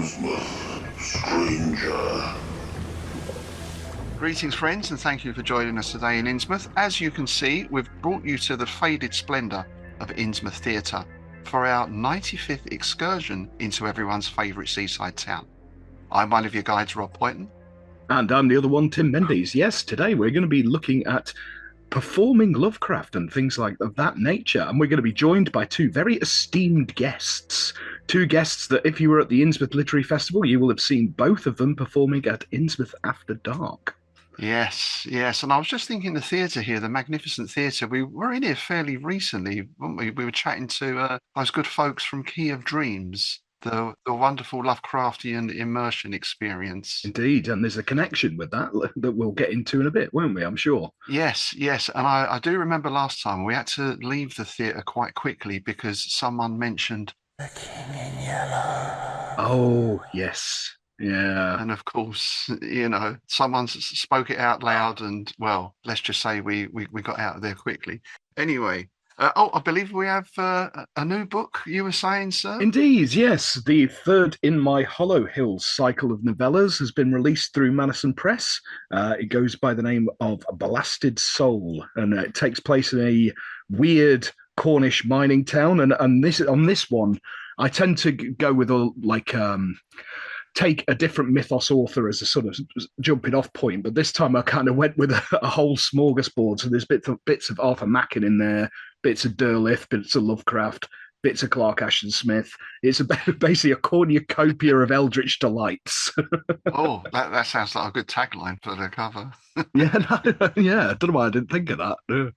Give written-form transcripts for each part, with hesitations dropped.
Innsmouth, stranger. Greetings, friends, and thank you for joining us today in Innsmouth. As you can see, we've brought you to the faded splendour of Innsmouth Theatre for our 95th excursion into everyone's favourite seaside town. I'm one of your guides, Rob Poynton. And I'm the other one, Tim Mendes. Yes, today we're going to be looking at performing Lovecraft and things like of that nature. And we're going to be joined by two very esteemed guests. Two guests that if you were at the Innsmouth Literary Festival, you will have seen both of them performing at Innsmouth After Dark. Yes. And I was just thinking the theatre here, the magnificent theatre, we were in here fairly recently, weren't we? We were chatting to those good folks from Key of Dreams, the wonderful Lovecraftian immersion experience. Indeed, and there's a connection with that we'll get into in a bit, won't we? I'm sure. Yes, and I do remember last time we had to leave the theatre quite quickly because someone mentioned The King in Yellow. Oh, yes. Yeah. And of course, someone spoke it out loud and, well, let's just say we got out of there quickly. Anyway, I believe we have a new book, you were saying, sir? Indeed, yes. The third in my Hollow Hills cycle of novellas has been released through Madison Press. It goes by the name of Blasted Soul, and it takes place in a weird Cornish mining town. And on this one, I tend to go with take a different mythos author as a sort of jumping off point, but this time I kind of went with a whole smorgasbord. So there's bits of Arthur Machen in there, bits of Derleth, bits of Lovecraft, bits of Clark Ashton Smith. It's basically a cornucopia of eldritch delights. Oh, that sounds like a good tagline for the cover. Yeah, I don't know why I didn't think of that.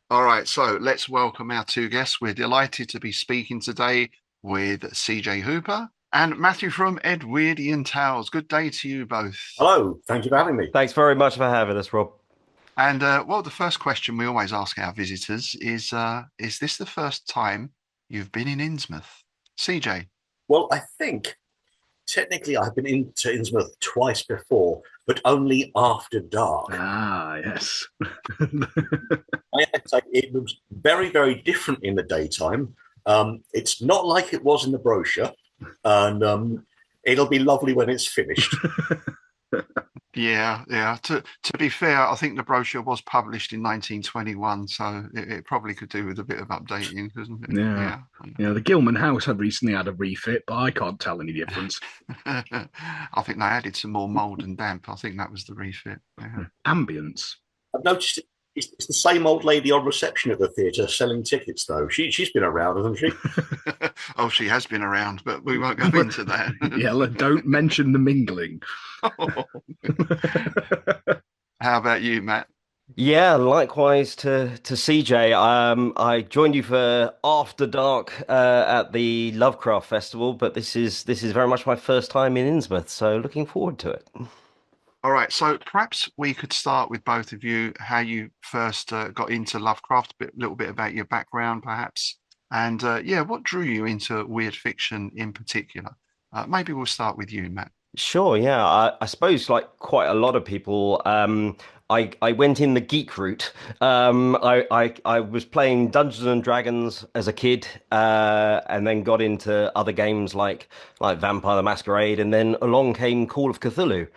All right, so let's welcome our two guests. We're delighted to be speaking today with CJ Hooper and Matthew from Edwyrdian Tales. Good day to you both. Hello, thank you for having me. Thanks very much for having us, Rob. And the first question we always ask our visitors is this the first time you've been in Innsmouth? CJ? Well, I think technically I've been into Innsmouth twice before, but only after dark. Ah, yes. I have to say it was very, very different in the daytime. It's not like it was in the brochure, and it'll be lovely when it's finished. Yeah. To be fair, I think the brochure was published in 1921, so it probably could do with a bit of updating, couldn't it? Yeah. The Gilman House had recently had a refit, but I can't tell any difference. I think they added some more mould and damp. I think that was the refit. Yeah. Ambience. I've noticed it's the same old lady on reception at the theatre selling tickets, though. She's been around, hasn't she? Oh, she has been around, but we won't go into that. Yeah, don't mention the mingling. How about you, Matt? Yeah, likewise to CJ. I joined you for After Dark at the Lovecraft Festival, but this is very much my first time in Innsmouth, so looking forward to it. All right, so perhaps we could start with both of you, how you first got into Lovecraft, a little bit about your background, perhaps, and what drew you into weird fiction in particular? Maybe we'll start with you, Matt. Sure, yeah. I suppose, like quite a lot of people, I went in the geek route. I was playing Dungeons and Dragons as a kid, and then got into other games like Vampire the Masquerade, and then along came Call of Cthulhu.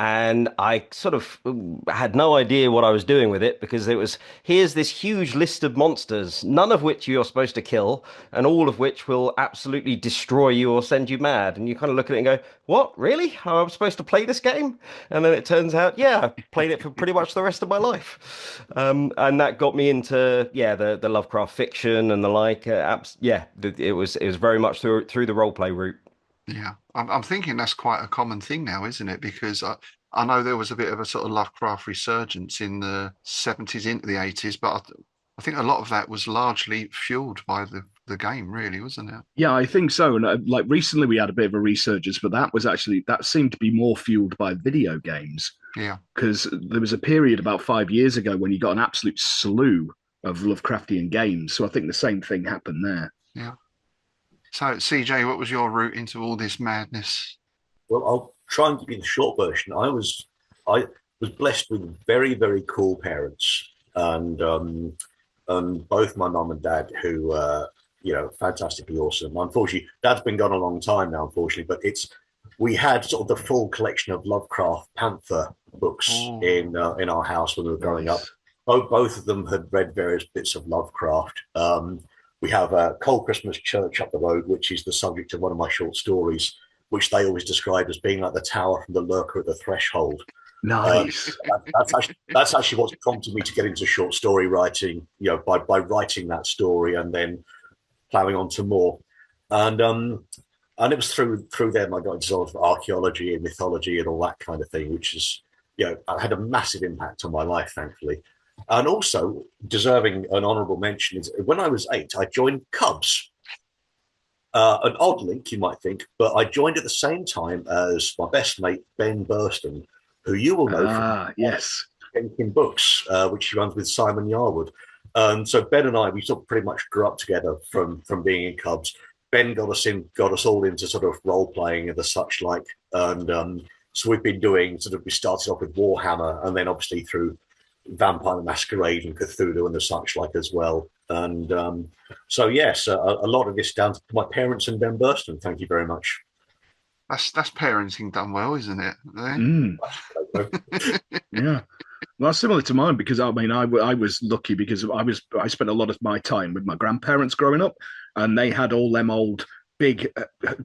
And I sort of had no idea what I was doing with it, because here's this huge list of monsters, none of which you're supposed to kill, and all of which will absolutely destroy you or send you mad. And you kind of look at it and go, what, really? I'm supposed to play this game? And then it turns out, yeah, I played it for pretty much the rest of my life. And that got me into, the Lovecraft fiction and the like. It was very much through the roleplay route. Yeah, I'm thinking that's quite a common thing now, isn't it? Because I know there was a bit of a sort of Lovecraft resurgence in the 70s into the 80s, but I think a lot of that was largely fueled by the game, really, wasn't it? Yeah, I think so. And recently we had a bit of a resurgence, but that seemed to be more fueled by video games. Yeah. Because there was a period about 5 years ago when you got an absolute slew of Lovecraftian games. So I think the same thing happened there. Yeah. So, CJ, what was your route into all this madness? Well, I'll try and give you the short version. I was blessed with very, very cool parents, and both my mum and dad who fantastically awesome. Unfortunately, Dad's been gone a long time now, unfortunately, but we had sort of the full collection of Lovecraft Panther books in our house when we were growing up. Both of them had read various bits of Lovecraft. We have Cold Christmas Church up the road, which is the subject of one of my short stories, which they always describe as being like the tower from the lurker at the threshold. Nice. That's actually what's prompted me to get into short story writing, by writing that story and then plowing on to more. And it was through them I got into sort of archaeology and mythology and all that kind of thing, which is, had a massive impact on my life, thankfully. And also deserving an honourable mention is when I was 8, I joined Cubs. An odd link, you might think, but I joined at the same time as my best mate, Ben Burston, who you will know from Thinking Books, which he runs with Simon Yarwood. So Ben and I, we sort of pretty much grew up together from being in Cubs. Ben got us all into sort of role playing and the such like, and so we've been doing we started off with Warhammer, and then obviously through Vampire the Masquerade and Cthulhu and the such like as well. And so yes, a lot of this down to my parents and Ben Burston. Thank you very much. That's parenting done well, isn't it? Yeah. Well, similar to mine, because I mean, I was lucky because I spent a lot of my time with my grandparents growing up, and they had all them old big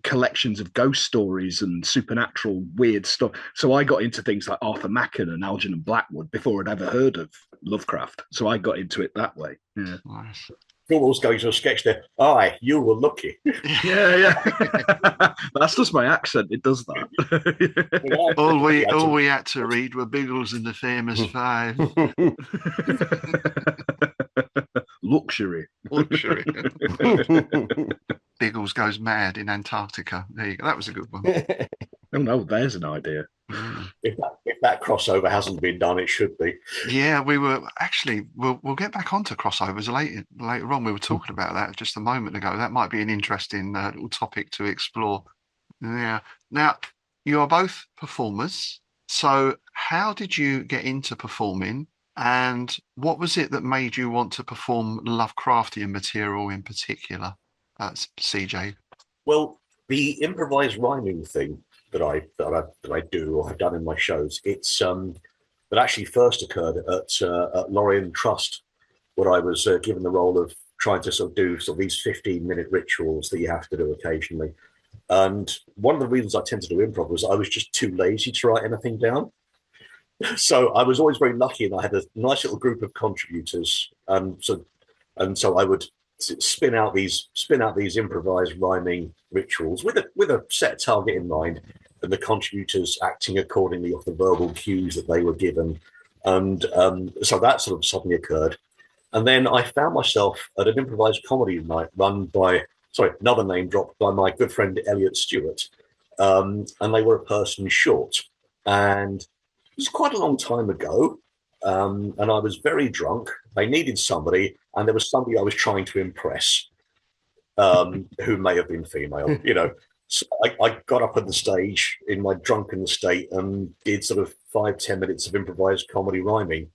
collections of ghost stories and supernatural weird stuff. So I got into things like Arthur Machen and Algernon Blackwood before I'd ever heard of Lovecraft. So I got into it that way. Yeah. Nice. Almost going to a sketch there. Aye, you were lucky. Yeah. That's just my accent. It does that. all we had to read were Biggles and the Famous Five. Luxury. Biggles Goes Mad in Antarctica. There you go. That was a good one. Oh no, there's an idea. If that crossover hasn't been done, it should be. Yeah, we were actually. We'll get back onto crossovers later on. We were talking about that just a moment ago. That might be an interesting little topic to explore. Yeah. Now, you are both performers. So, how did you get into performing? And what was it that made you want to perform Lovecraftian material in particular? CJ. Well, the improvised rhyming thing that I do or have done in my shows, it's that actually first occurred at Lorien Trust, where I was given the role of trying to sort of do these 15-minute rituals that you have to do occasionally. And one of the reasons I tend to do improv was I was just too lazy to write anything down. So I was always very lucky, and I had a nice little group of contributors. So I would spin out these improvised rhyming rituals with a set target in mind, and the contributors acting accordingly off the verbal cues that they were given. And so that sort of suddenly occurred. And then I found myself at an improvised comedy night run by, another name drop, by my good friend Elliot Stewart. And they were a person short. And it was quite a long time ago. And I was very drunk. They needed somebody, and there was somebody I was trying to impress, who may have been female, So I got up on the stage in my drunken state and did sort of 5-10 minutes of improvised comedy rhyming.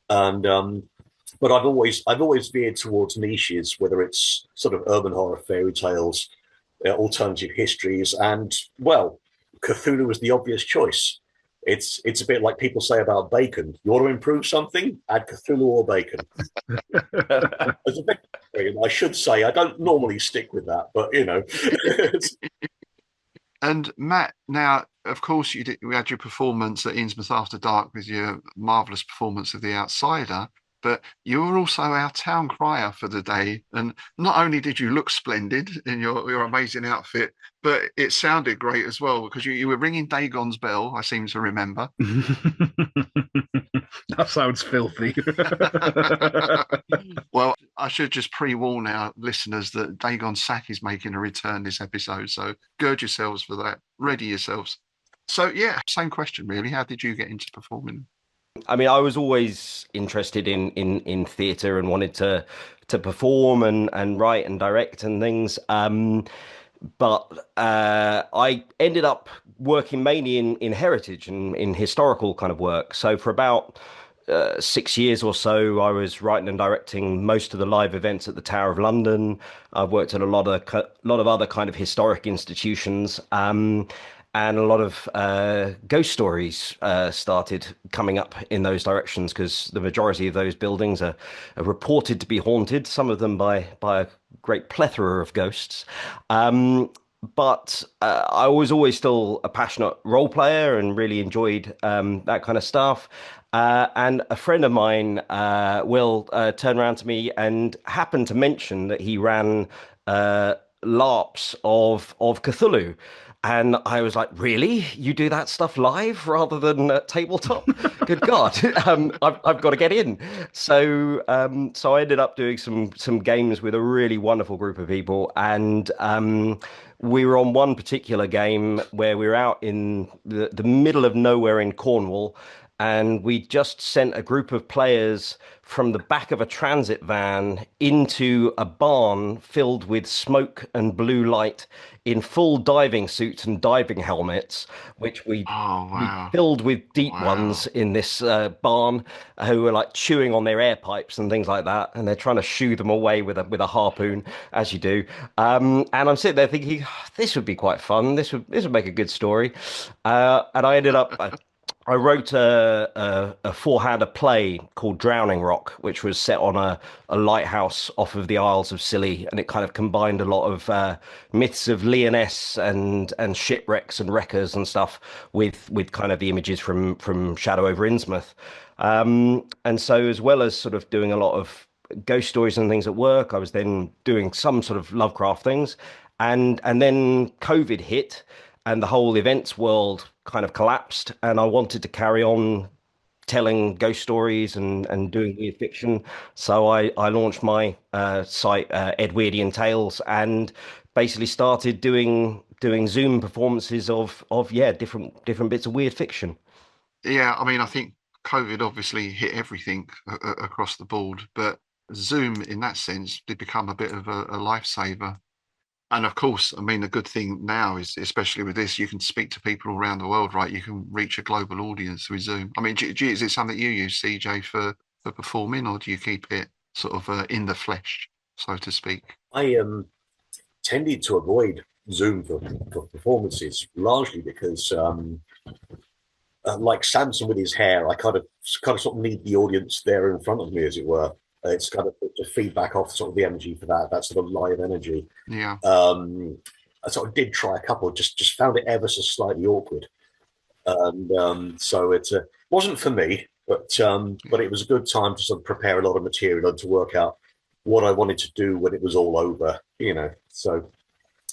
And but I've always veered towards niches, whether it's sort of urban horror, fairy tales, alternative histories, and well, Cthulhu was the obvious choice. It's a bit like people say about bacon. You want to improve something? Add Cthulhu or bacon. As a vegetarian, I should say I don't normally stick with that, but And Matt, now of course we had your performance at Innsmouth After Dark with your marvelous performance of The Outsider, but you were also our town crier for the day. And not only did you look splendid in your amazing outfit, but it sounded great as well, because you were ringing Dagon's bell, I seem to remember. That sounds filthy. Well, I should just pre-warn our listeners that Dagon's sack is making a return this episode, so gird yourselves for that. Ready yourselves. So yeah, same question really. How did you get into performing? I mean, I was always interested in theatre and wanted to perform and write and direct and things. But I ended up working mainly in heritage and in historical kind of work. So for about 6 years or so, I was writing and directing most of the live events at the Tower of London. I've worked at a lot of other kind of historic institutions. And a lot of ghost stories started coming up in those directions, because the majority of those buildings are reported to be haunted, some of them by a great plethora of ghosts. But I was always still a passionate role player and really enjoyed that kind of stuff. And a friend of mine, Will, turned around to me and happened to mention that he ran LARPs of Cthulhu. And I was like, really? You do that stuff live rather than tabletop? Good God, I've got to get in. So I ended up doing some games with a really wonderful group of people. And we were on one particular game where we were out in the middle of nowhere in Cornwall. And we just sent a group of players from the back of a transit van into a barn filled with smoke and blue light in full diving suits and diving helmets, which we filled with deep ones in this barn, who were like chewing on their air pipes and things like that. And they're trying to shoo them away with a harpoon, as you do. And I'm sitting there thinking, this would be quite fun. This would make a good story. And I ended up... I wrote a four-hander play called Drowning Rock, which was set on a lighthouse off of the Isles of Scilly, and it kind of combined a lot of myths of Lyonesse and shipwrecks and wreckers and stuff with kind of the images from Shadow over Innsmouth. And so, as well as sort of doing a lot of ghost stories and things at work, I was then doing some sort of Lovecraft things, and then COVID hit, and the whole events world kind of collapsed, and I wanted to carry on telling ghost stories and doing weird fiction. So I launched my site, Edwyrdian Tales, and basically started doing Zoom performances of different bits of weird fiction. Yeah, I mean, I think COVID obviously hit everything across the board, but Zoom in that sense did become a bit of a lifesaver. And of course, I mean, the good thing now is, especially with this, you can speak to people around the world, right? You can reach a global audience with Zoom. I mean, is it something you use, CJ, for performing, or do you keep it sort of in the flesh, so to speak? I tended to avoid Zoom for performances, largely because, like Samson with his hair, I kind of sort of need the audience there in front of me, as it were. It's kind of to feedback off sort of the energy for that sort of live energy. Yeah. I sort of did try a couple, just found it ever so slightly awkward. And so it wasn't for me, but it was a good time to sort of prepare a lot of material and to work out what I wanted to do when it was all over, you know. So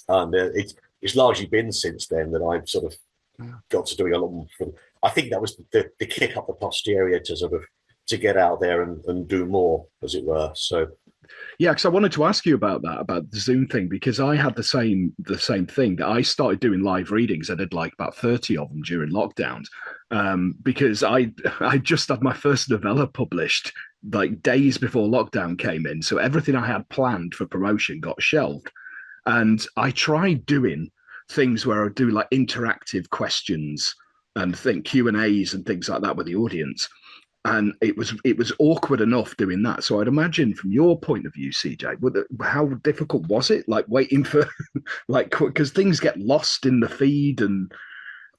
it's largely been since then that I've sort of got to doing a lot more. I think that was the kick up the posterior to sort of to get out there and do more, as it were. So yeah, because I wanted to ask you about that, about the Zoom thing, because I had the same thing. I started doing live readings. I did like about 30 of them during lockdowns, because I just had my first novella published like days before lockdown came in. So everything I had planned for promotion got shelved. And I tried doing things where I would do like interactive questions and Q&As and things like that with the audience. And it was awkward enough doing that. So I'd imagine from your point of view, CJ, how difficult was it? Like waiting for, because things get lost in the feed and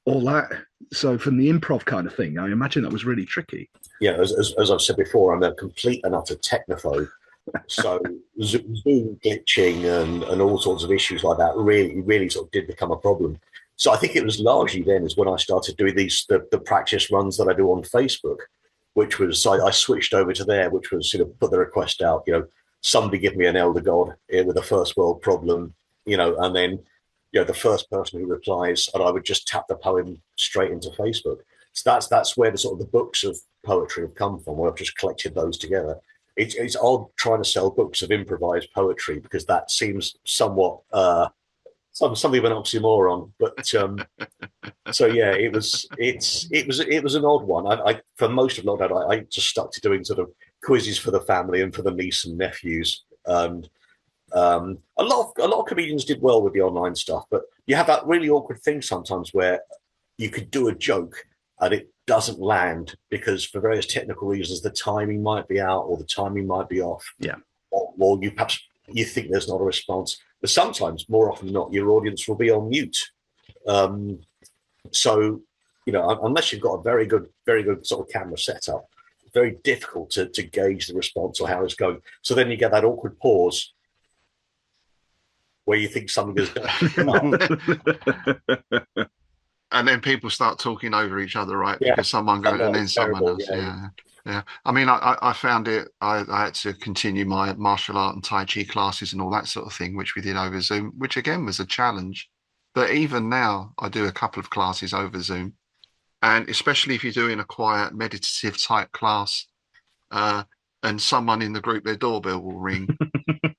all that. So from the improv kind of thing, I imagine that was really tricky. Yeah, as I've said before, I'm a complete and utter technophobe. So Zoom glitching and all sorts of issues like that really sort of did become a problem. So I think it was largely then is when I started doing the practice runs that I do on Facebook, which was, I switched over to there, which was sort of put the request out, you know, somebody give me an elder god with a first world problem, you know, and then, you know, the first person who replies, and I would just tap the poem straight into Facebook. So that's where the sort of the books of poetry have come from, where I've just collected those together. It's odd trying to sell books of improvised poetry because that seems somewhat something of an oxymoron, but so yeah, it was an odd one. I for most of lockdown, I just stuck to doing sort of quizzes for the family and for the niece and nephews, and a lot of comedians did well with the online stuff, but you have that really awkward thing sometimes where you could do a joke and doesn't land because for various technical reasons, the timing might be out or the timing might be off. Yeah. Or you think there's not a response. But sometimes, more often than not, your audience will be on mute. So, unless you've got a very good sort of camera setup, it's very difficult to gauge the response or how it's going. So then you get that awkward pause where you think something is going to And then people start talking over each other, right? Yeah. Because someone goes and then someone Terrible, else. yeah. Yeah. I mean, I found it, I had to continue my martial art and Tai Chi classes and all that sort of thing, which we did over Zoom, which again was a challenge. But even now, I do a couple of classes over Zoom. And especially if you're doing a quiet, meditative type class, and someone in the group, their doorbell will ring,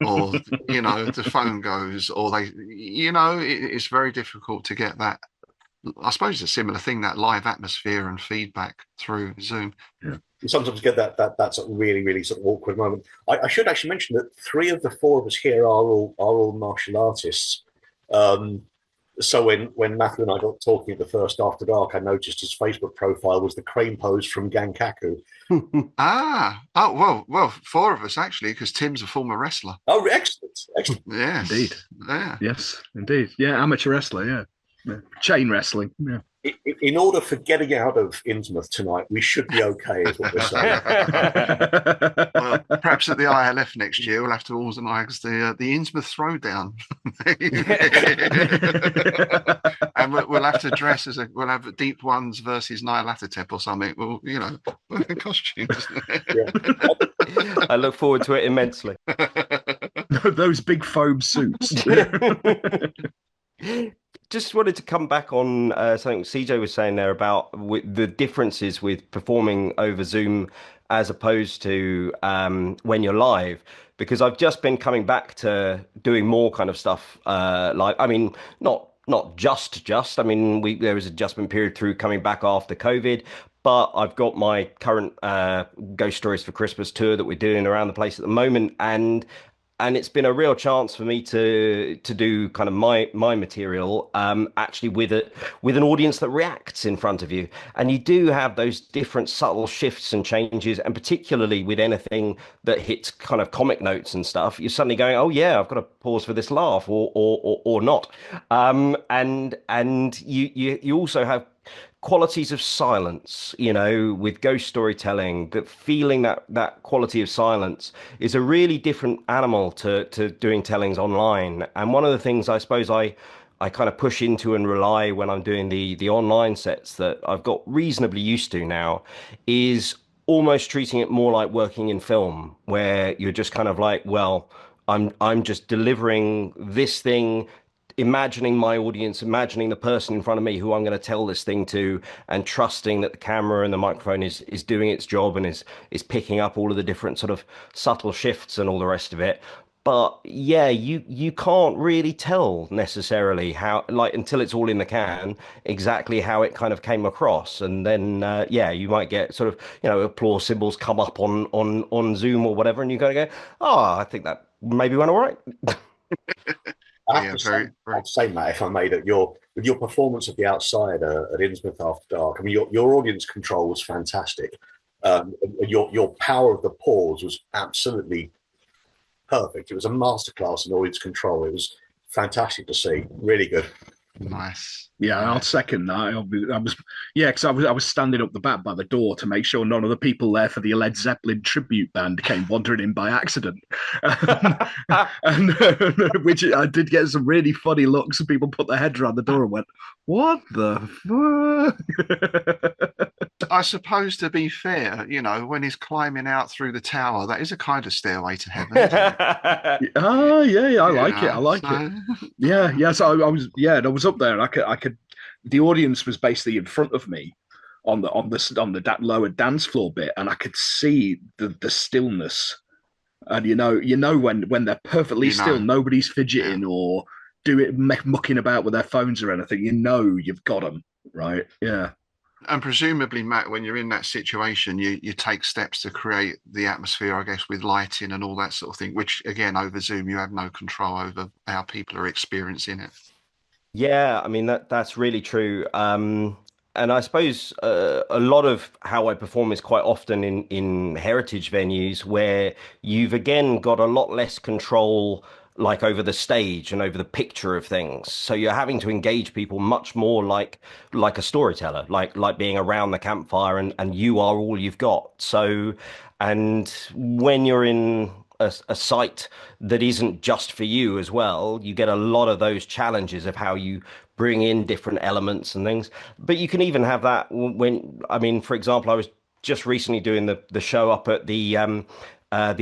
or, the phone goes, or it's very difficult to get that. I suppose it's a similar thing, that live atmosphere and feedback through Zoom. Yeah. You sometimes get that sort of really, really sort of awkward moment. I should actually mention that 3 of the 4 of us here are all martial artists. So when Matthew and I got talking at the first After Dark, I noticed his Facebook profile was the crane pose from Gankaku. Well, 4 of us actually, because Tim's a former wrestler. Oh, excellent. Yes, Indeed. Yeah. Yes, indeed. Yeah, amateur wrestler. Yeah. Chain wrestling. Yeah. In order for getting out of Innsmouth tonight, we should be okay, is what we're saying. Well, perhaps at the ILF next year, we'll have to organise the Innsmouth Throwdown, and we'll have to dress we'll have Deep Ones versus Nyarlathotep or something. Well, costumes. I look forward to it immensely. Those big foam suits. Just wanted to come back on something CJ was saying there about the differences with performing over Zoom as opposed to when you're live, because I've just been coming back to doing more kind of stuff live. I mean, not just. I mean, there was an adjustment period through coming back after COVID. But I've got my current Ghost Stories for Christmas tour that we're doing around the place at the moment, and it's been a real chance for me to do kind of my material actually with an audience that reacts in front of you. And you do have those different subtle shifts and changes, and particularly with anything that hits kind of comic notes and stuff, you're suddenly going, oh yeah, I've got to pause for this laugh or not. And you also have qualities of silence, with ghost storytelling, that feeling that quality of silence is a really different animal to doing tellings online. And one of the things I suppose I kind of push into and rely when I'm doing the online sets that I've got reasonably used to now is almost treating it more like working in film, where you're just kind of like, well, I'm just delivering this thing, imagining my audience, imagining the person in front of me who I'm going to tell this thing to, and trusting that the camera and the microphone is doing its job and is picking up all of the different sort of subtle shifts and all the rest of it. But yeah, you can't really tell necessarily how, like, until it's all in the can, exactly how it kind of came across. And then you might get sort of, applause symbols come up on Zoom or whatever, and you gotta go, I think that maybe went all right. I have to say, Matt, if I made it, with your performance of The Outsider at Innsmouth After Dark, I mean, your audience control was fantastic. Your power of the pause was absolutely perfect. It was a masterclass in audience control. It was fantastic to see. Really good. Nice. Yeah, I'll second that. Because I was standing up the back by the door to make sure none of the people there for the Led Zeppelin tribute band came wandering in by accident, and which I did get some really funny looks. And people put their heads around the door and went, "What the fuck?" I suppose, to be fair, when he's climbing out through the tower, that is a kind of stairway to heaven, isn't it? Oh, yeah, I like it. I like it. Yeah. So I was up there, and I could. The audience was basically in front of me on the lower dance floor bit, and I could see the stillness. And when they're perfectly still, nobody's fidgeting or mucking about with their phones or anything. You've got them right. Yeah. And presumably, Matt, when you're in that situation, you take steps to create the atmosphere, I guess, with lighting and all that sort of thing, which, again, over Zoom, you have no control over how people are experiencing it. Yeah, I mean, that's really true. I suppose a lot of how I perform is quite often in heritage venues where you've again got a lot less control, like over the stage and over the picture of things. So you're having to engage people much more like a storyteller, like being around the campfire, and you are all you've got. So, and when you're in a site that isn't just for you as well, you get a lot of those challenges of how you bring in different elements and things. But you can even have that when, I mean, for example, I was just recently doing the show up at the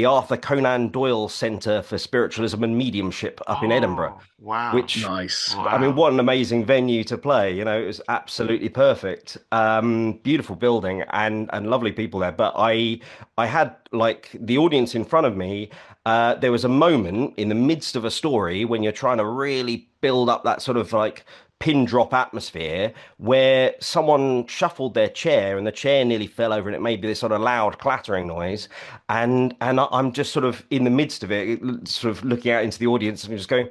Arthur Conan Doyle Centre for Spiritualism and Mediumship up in Edinburgh, Oh, wow. which, Nice. I mean, Wow. what an amazing venue to play. You know, it was absolutely perfect. Beautiful building and lovely people there. But I had like the audience in front of me. There was a moment in the midst of a story when you're trying to really build up that sort of like pin drop atmosphere where someone shuffled their chair and the chair nearly fell over and it made this sort of loud clattering noise, and I'm just sort of in the midst of it, sort of looking out into the audience and just going,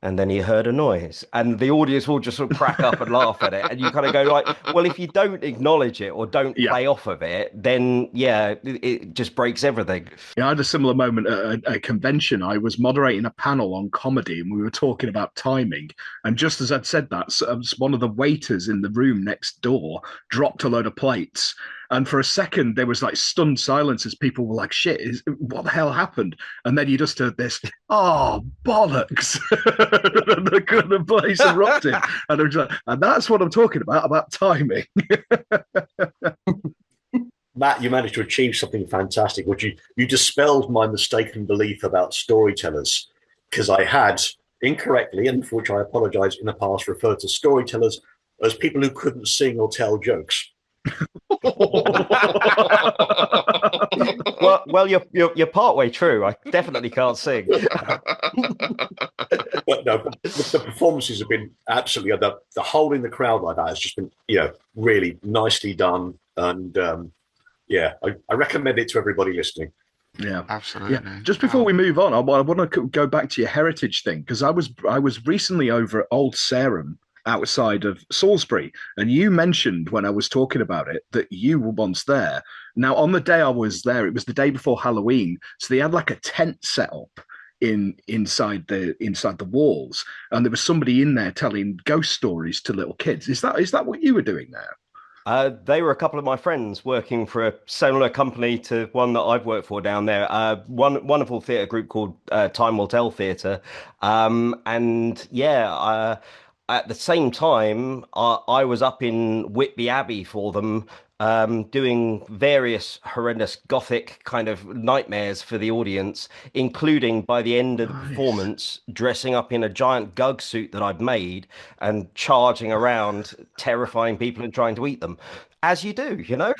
and then he heard a noise, and the audience will just sort of crack up and laugh at it, and you kind of go like, well, if you don't acknowledge it or don't Yeah. play off of it, then yeah, it just breaks everything. Yeah, I had a similar moment at a convention. I was moderating a panel on comedy, and we were talking about timing. And just as I'd said that, one of the waiters in the room next door dropped a load of plates. And for a second, there was like stunned silence as people were like, "Shit, what the hell happened?" And then you just heard this, "Oh bollocks!" the place erupted, and, and that's what I'm talking about timing. Matt, you managed to achieve something fantastic, which you dispelled my mistaken belief about storytellers, because I had incorrectly, and for which I apologize, in the past referred to storytellers as people who couldn't sing or tell jokes. Well, you're partway true. I definitely can't sing. But no, the performances have been absolutely, the holding the crowd like that has just been, really nicely done. And I recommend it to everybody listening. Yeah, Absolutely. yeah. Just before we move on, I want to go back to your heritage thing, because I was recently over at Old Sarum outside of Salisbury, and you mentioned when I was talking about it that you were once there. Now, on the day I was there, it was the day before Halloween, so they had like a tent set up inside the walls, and there was somebody in there telling ghost stories to little kids. Is that what you were doing there? They were a couple of my friends working for a similar company to one that I've worked for down there. One wonderful theatre group called Time Will Tell Theatre, and yeah. At the same time, I was up in Whitby Abbey for them, doing various horrendous gothic kind of nightmares for the audience, including by the end of the performance, dressing up in a giant gug suit that I'd made and charging around, terrifying people and trying to eat them, as you do, you know.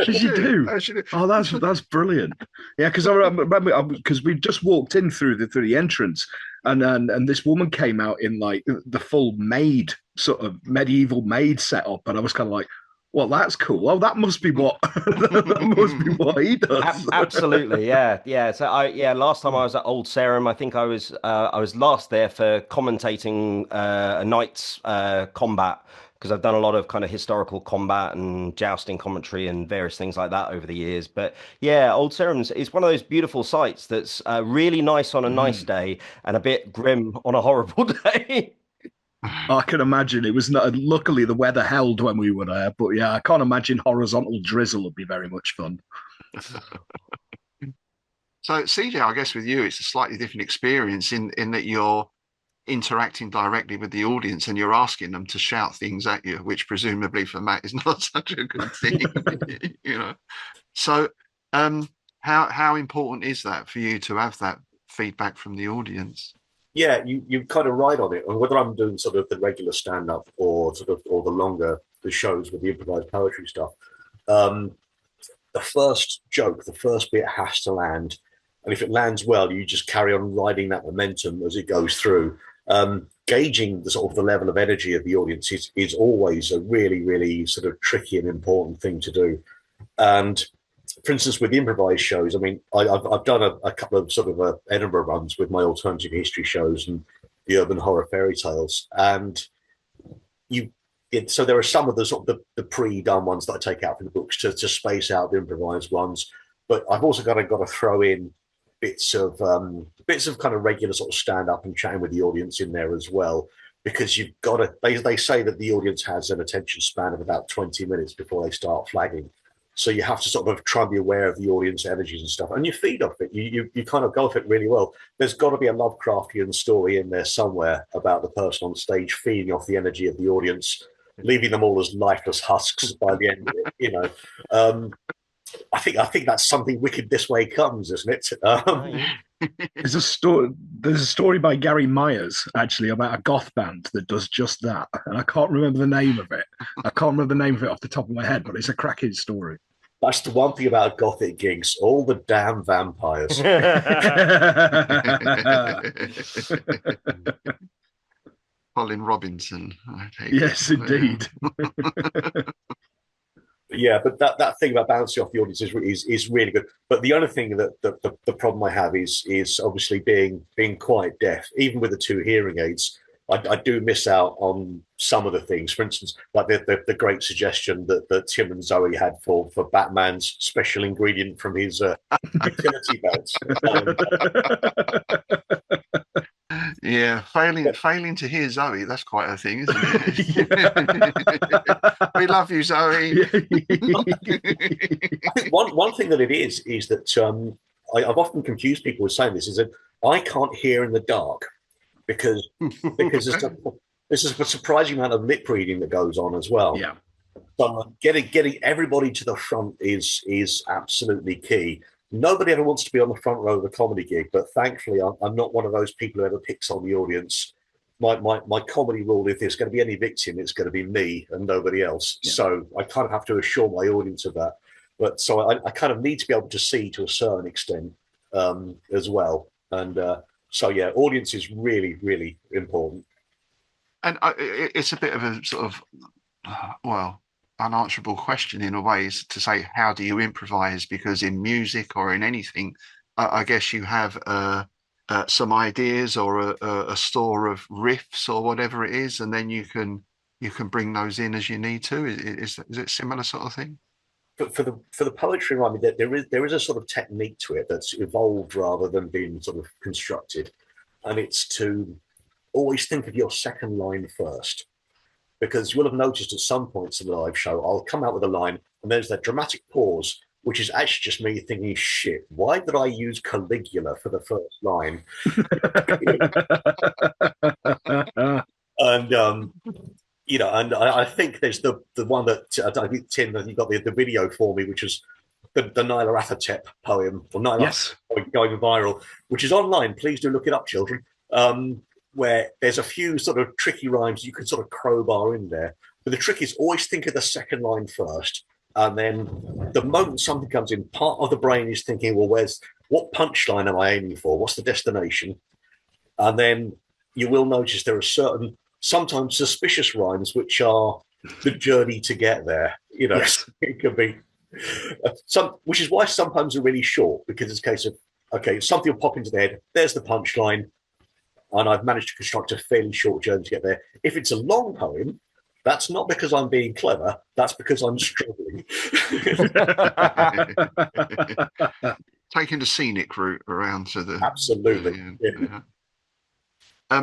As you do. Oh, that's brilliant. Yeah, because I remember because we just walked in through the entrance, and this woman came out in like the full maid sort of medieval maid setup, and I was kind of like, well, that's cool. Oh, that must be what that must be what he does. Absolutely, yeah. So last time I was at Old Sarum, I think I was last there for commentating a knight's combat, because I've done a lot of kind of historical combat and jousting commentary and various things like that over the years. But yeah, Old Sarum's is one of those beautiful sites that's really nice on a nice day and a bit grim on a horrible day. I can imagine it was not. Luckily, the weather held when we were there, but yeah, I can't imagine horizontal drizzle would be very much fun. So, CJ, I guess with you, it's a slightly different experience in that you're interacting directly with the audience and you're asking them to shout things at you, which presumably for Matt is not such a good thing, So, how important is that for you to have that feedback from the audience? Yeah, you kind of ride on it. And whether I'm doing sort of the regular stand-up or the shows with the improvised poetry stuff, the first joke, the first bit has to land. And if it lands well, you just carry on riding that momentum as it goes through. Gauging the sort of the level of energy of the audience is always a really, really sort of tricky and important thing to do. And for instance, with the improvised shows, I mean, I've done a couple of sort of Edinburgh runs with my alternative history shows and the urban horror fairy tales, and so there are some of the sort of the pre-done ones that I take out from the books to space out the improvised ones, but I've also got to throw in bits of kind of regular sort of stand up and chatting with the audience in there as well, because you've got to. They say that the audience has an attention span of about 20 minutes before they start flagging. So you have to sort of try and be aware of the audience energies and stuff, and you feed off it. You kind of go off it really well. There's got to be a Lovecraftian story in there somewhere about the person on stage feeding off the energy of the audience, leaving them all as lifeless husks by the end of it. You know, I think that's something wicked this way comes, isn't it? There's a story by Gary Myers actually about a goth band that does just that, and I can't remember the name of it. I can't remember the name of it off the top of my head, but it's a cracking story. That's the one thing about gothic gigs: all the damn vampires. Colin Robinson. Yes, indeed. Yeah, but that thing about bouncing off the audience is really good. But the other thing that the problem I have is obviously being quite deaf. Even with the 2 hearing aids, I do miss out on some of the things. For instance, like the great suggestion that Tim and Zoe had for Batman's special ingredient from his utility belts. Yeah, failing to hear Zoe, that's quite a thing, isn't it? We love you, Zoe. I think one thing that it is that I've often confused people with saying this, is that I can't hear in the dark because there's a surprising amount of lip reading that goes on as well. Yeah. So getting everybody to the front is absolutely key. Nobody ever wants to be on the front row of a comedy gig, but thankfully I'm not one of those people who ever picks on the audience. My comedy rule, if there's going to be any victim, it's going to be me and nobody else. Yeah. So I kind of have to assure my audience of that. But so I kind of need to be able to see to a certain extent as well. And so, yeah, audience is really, really important. And it's a bit of a sort of, well, unanswerable question in a way, is to say, how do you improvise? Because in music or in anything, I guess you have some ideas or a store of riffs or whatever it is, and then you can bring those in as you need to. Is it similar sort of thing? But for the poetry, I mean, there is a sort of technique to it that's evolved rather than being sort of constructed, and it's to always think of your second line first. Because you'll have noticed at some points in the live show, I'll come out with a line and there's that dramatic pause, which is actually just me thinking, shit, why did I use Caligula for the first line? And, you know, and I think there's the one that, I think, Tim, you got the video for me, which was the Nyla Affatep poem, or Nyla yes. Going viral, which is online. Please do look it up, children. Where there's a few sort of tricky rhymes you can sort of crowbar in there. But the trick is always think of the second line first. And then the moment something comes in, part of the brain is thinking, well, what punchline am I aiming for? What's the destination? And then you will notice there are certain, sometimes suspicious rhymes, which are the journey to get there. You know, yes. It could be which is why sometimes they're really short, because it's a case of, okay, something will pop into the head. There's the punchline. And I've managed to construct a fairly short journey to get there. If it's a long poem, that's not because I'm being clever. That's because I'm struggling. Taking the scenic route around to the... Absolutely. Yeah.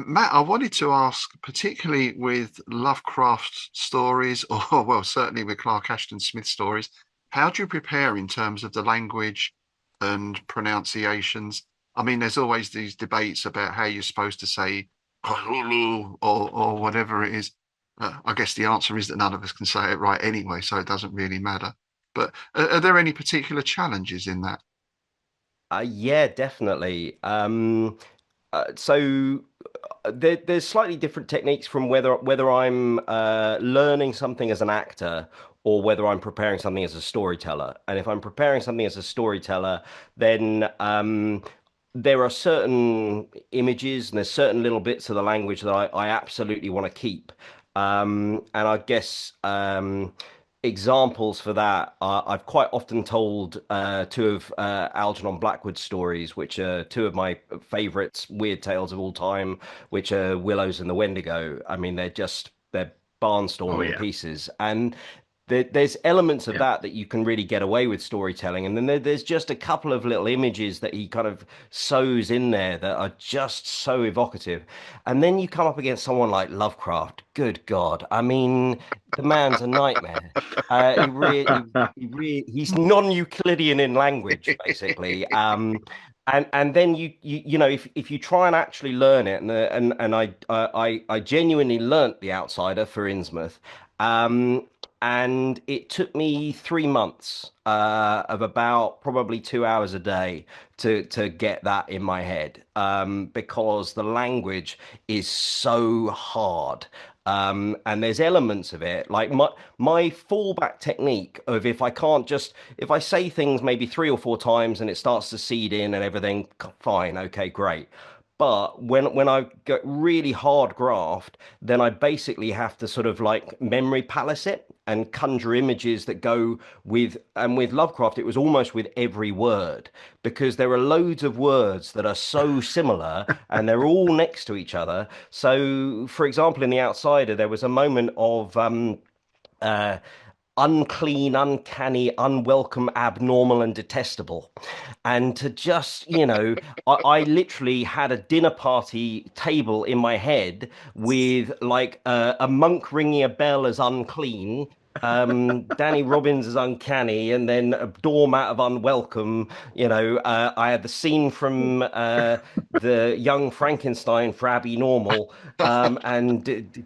Matt, I wanted to ask, particularly with Lovecraft stories, or well, certainly with Clark Ashton Smith stories, how do you prepare in terms of the language and pronunciations? I mean, there's always these debates about how you're supposed to say or whatever it is. I guess the answer is that none of us can say it right anyway, so it doesn't really matter. But are there any particular challenges in that? Yeah, definitely. So there's slightly different techniques from whether I'm learning something as an actor or whether I'm preparing something as a storyteller. And if I'm preparing something as a storyteller, then there are certain images and there's certain little bits of the language that I absolutely want to keep. And I guess examples for that, I've quite often told two of Algernon Blackwood's stories, which are two of my favourites, weird tales of all time, which are Willows and the Wendigo. I mean, they're barnstorming yeah. pieces. And there's elements of that you can really get away with storytelling, and then there's just a couple of little images that he kind of sews in there that are just so evocative. And then you come up against someone like Lovecraft. Good God, I mean, the man's a nightmare. He's non-Euclidean in language, basically. And then you know, if you try and actually learn it, and I genuinely learnt The Outsider for Innsmouth. And it took me 3 months of about probably 2 hours a day to get that in my head, because the language is so hard. And there's elements of it, like my fallback technique of, if I say things maybe 3 or 4 times and it starts to seed in and everything, fine, okay, great. But when I get really hard graft, then I basically have to sort of like memory palace it and conjure images that go with. And with Lovecraft, it was almost with every word, because there are loads of words that are so similar and they're all next to each other. So, for example, in The Outsider, there was a moment of uh, unclean, uncanny, unwelcome, abnormal, and detestable. And to just, I literally had a dinner party table in my head with like a monk ringing a bell as unclean. Danny Robbins as uncanny, and then a doormat of unwelcome. I had the scene from the Young Frankenstein for Abby Normal, and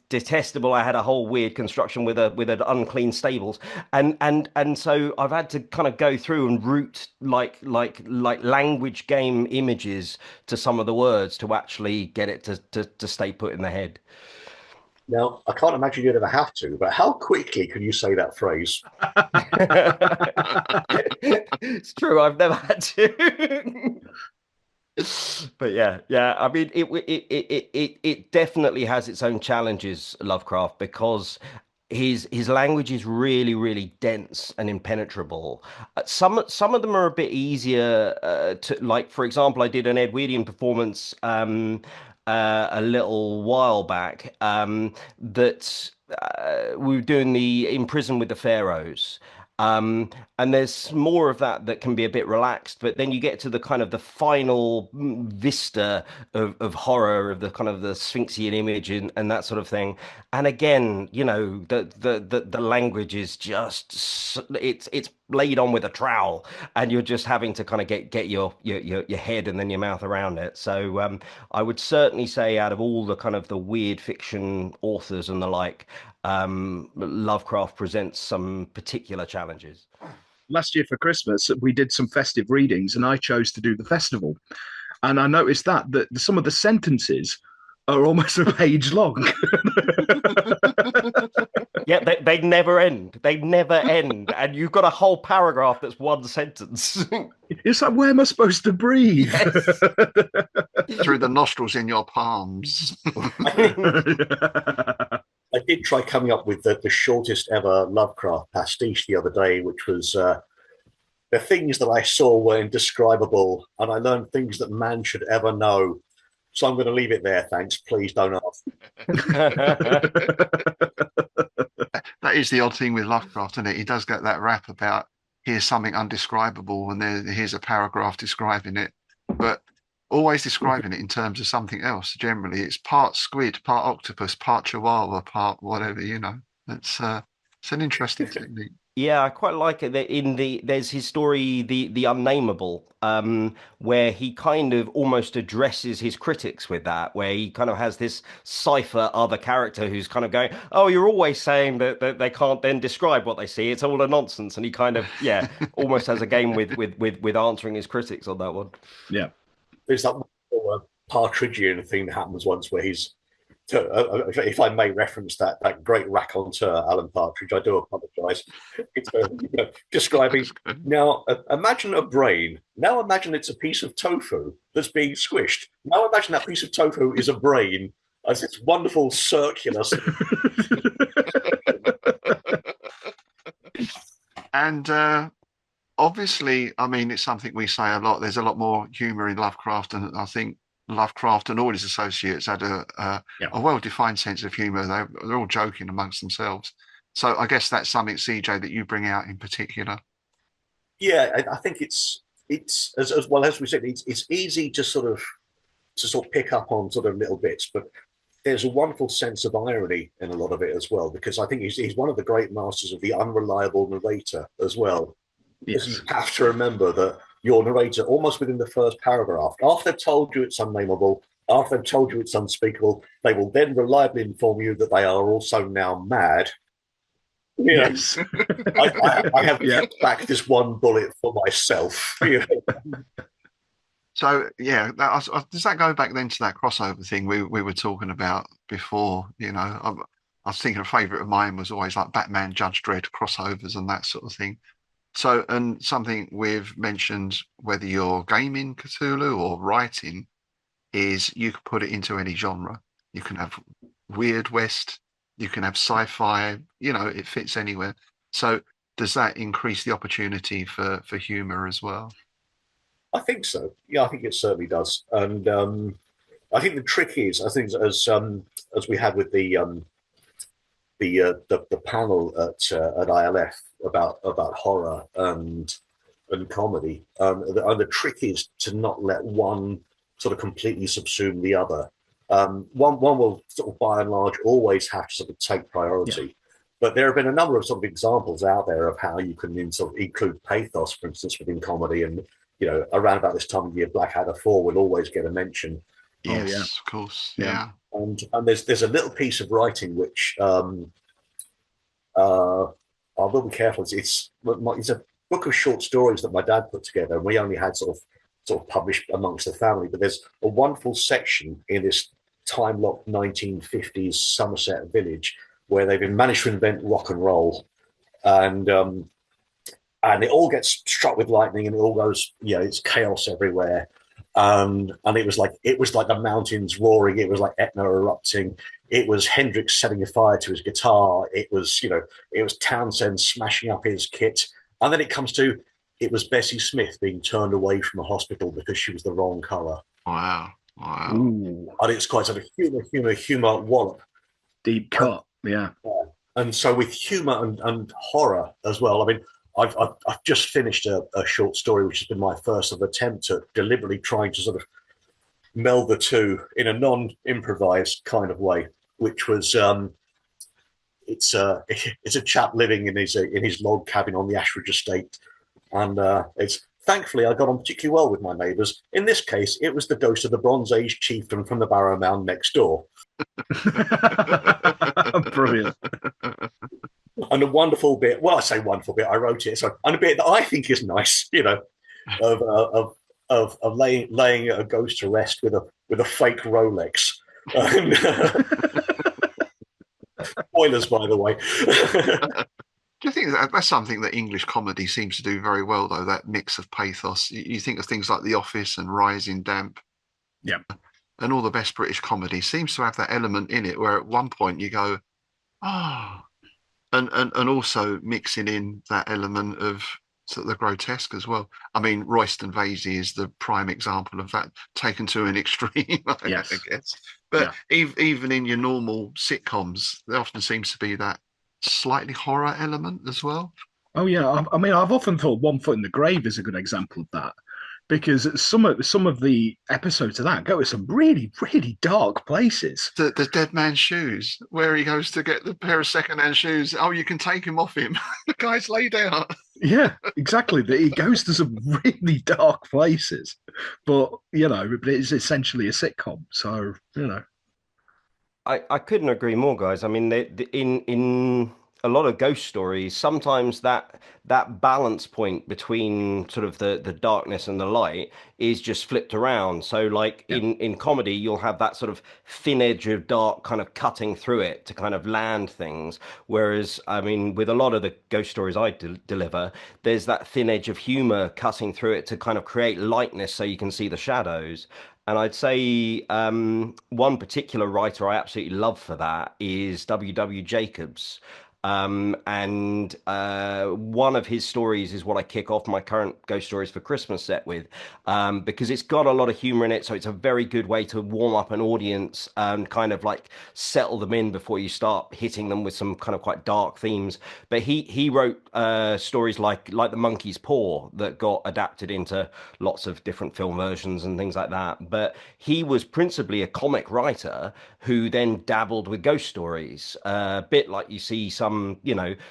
detestable. I had a whole weird construction with an unclean stables, and so I've had to kind of go through and route like language game images to some of the words to actually get it to stay put in the head. Now, I can't imagine you'd ever have to, but how quickly can you say that phrase? It's true, I've never had to. But yeah. I mean, it definitely has its own challenges, Lovecraft, because his language is really, really dense and impenetrable. Some of them are a bit easier to, like, for example, I did an Edwyrdian performance a little while back, that we were doing the In Prison with the Pharaohs. And there's more of that can be a bit relaxed, but then you get to the kind of the final vista of horror, of the kind of the Sphinxian image and that sort of thing. And again, the language is just, it's laid on with a trowel, and you're just having to kind of get your head and then your mouth around it. So I would certainly say, out of all the kind of the weird fiction authors and the like, Lovecraft presents some particular challenges. Last year for Christmas, we did some festive readings, and I chose to do the festival. And I noticed that some of the sentences are almost a page long. Yeah, they never end. They never end. And you've got a whole paragraph that's one sentence. It's like, where am I supposed to breathe? Yes. Through the nostrils in your palms. I did try coming up with the shortest ever Lovecraft pastiche the other day, which was the things that I saw were indescribable, and I learned things that man should ever know. So I'm going to leave it there. Thanks. Please don't ask. That is the odd thing with Lovecraft, isn't it? He does get that rap about, here's something undescribable, and here's a paragraph describing it, but always describing it in terms of something else. Generally, it's part squid, part octopus, part chihuahua, part whatever. It's an interesting technique. Yeah, I quite like it that there's his story, the Unnameable, where he kind of almost addresses his critics with that, where he kind of has this cipher other character who's kind of going, "Oh, you're always saying that they can't then describe what they see. It's all a nonsense." And he kind of, almost has a game with answering his critics on that one. Yeah. There's that Partridgean thing that happens once where he's, if I may reference that great raconteur, Alan Partridge, I do apologise. It's describing, now imagine a brain. Now imagine it's a piece of tofu that's being squished. Now imagine that piece of tofu is a brain. As it's wonderful circular. And obviously, I mean, it's something we say a lot. There's a lot more humour in Lovecraft, and I think Lovecraft and all his associates had Yeah. a well-defined sense of humour. They're all joking amongst themselves. So I guess that's something, CJ, that you bring out in particular. Yeah, I think it's as well as we said, it's easy to sort of pick up on sort of little bits, but there's a wonderful sense of irony in a lot of it as well, because I think he's one of the great masters of the unreliable narrator as well. Because you Yes. have to remember that your narrator, almost within the first paragraph, after they've told you it's unnameable, after they've told you it's unspeakable, they will then reliably inform you that they are also now mad. Yeah, Yes. I have Yeah. kept back this one bullet for myself. So yeah, does that go back then to that crossover thing we were talking about before? I was thinking a favourite of mine was always like Batman, Judge Dredd crossovers and that sort of thing. So, and something we've mentioned, whether you're gaming Cthulhu or writing, is you can put it into any genre. You can have Weird West, you can have sci-fi, it fits anywhere. So does that increase the opportunity for humor as well? I think so. Yeah, I think it certainly does. And I think the trick is, I think as we had with the panel at ILF about horror and comedy, and the trick is to not let one sort of completely subsume the other. One will sort of by and large always have to sort of take priority. Yeah. But there have been a number of sort of examples out there of how you can sort of include pathos, for instance, within comedy. And, around about this time of year, Blackadder 4 will always get a mention. Yes, yeah. Of course. Yeah. And there's a little piece of writing which I will be careful. It's a book of short stories that my dad put together, and we only had sort of published amongst the family. But there's a wonderful section in this time-locked 1950s Somerset village where they've managed to invent rock and roll, and it all gets struck with lightning, and it all goes, it's chaos everywhere. And it was like the mountains roaring. It was like Etna erupting. It was Hendrix setting a fire to his guitar. It was Townsend smashing up his kit. And then it was Bessie Smith being turned away from a hospital because she was the wrong color. Wow. Ooh. And it's quite sort of humor wallop. Deep cut. Yeah. And so with humor and horror as well. I mean, I've just finished a short story, which has been my first sort of attempt at deliberately trying to sort of meld the two in a non-improvised kind of way, which was it's a chap living in his log cabin on the Ashridge estate, and it's thankfully I got on particularly well with my neighbours. In this case, it was the ghost of the Bronze Age chieftain from the Barrow Mound next door. Brilliant. And a wonderful bit. Well, I say wonderful bit. I wrote it. So, and a bit that I think is nice, of laying a ghost to rest with a fake Rolex. Spoilers, by the way. Do you think that's something that English comedy seems to do very well, though? That mix of pathos. You think of things like The Office and Rising Damp. Yeah. And all the best British comedy seems to have that element in it where at one point you go, oh. And also mixing in that element of sort of the grotesque as well. I mean, Royston Vasey is the prime example of that, taken to an extreme, yes. I guess. But even in your normal sitcoms, there often seems to be that slightly horror element as well. Oh yeah, I mean, I've often thought One Foot in the Grave is a good example of that, because some of the episodes of that go to some really, really dark places. The Dead Man's Shoes, where he goes to get the pair of second-hand shoes. Oh, you can take him off him. The guy's laid out. Yeah, exactly. He goes to some really dark places, but it's essentially a sitcom. So I couldn't agree more, guys. I mean, in a lot of ghost stories, sometimes that balance point between sort of the darkness and the light is just flipped around. So like in comedy, you'll have that sort of thin edge of dark kind of cutting through it to kind of land things. Whereas, I mean, with a lot of the ghost stories I deliver, there's that thin edge of humor cutting through it to kind of create lightness so you can see the shadows. And I'd say one particular writer I absolutely love for that is W. W. Jacobs. And one of his stories is what I kick off my current Ghost Stories for Christmas set with, because it's got a lot of humor in it. So it's a very good way to warm up an audience and kind of like settle them in before you start hitting them with some kind of quite dark themes. But he wrote stories like The Monkey's Paw that got adapted into lots of different film versions and things like that. But he was principally a comic writer who then dabbled with ghost stories, a bit like you see some,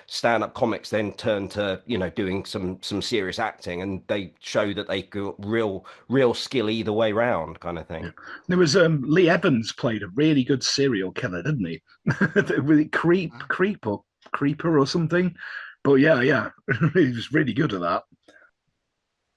stand-up comics then turn to, doing some serious acting, and they show that they got real skill either way round, kind of thing. Yeah. There was Lee Evans played a really good serial killer, didn't he? Was it Creeper or something? But yeah, he was really good at that.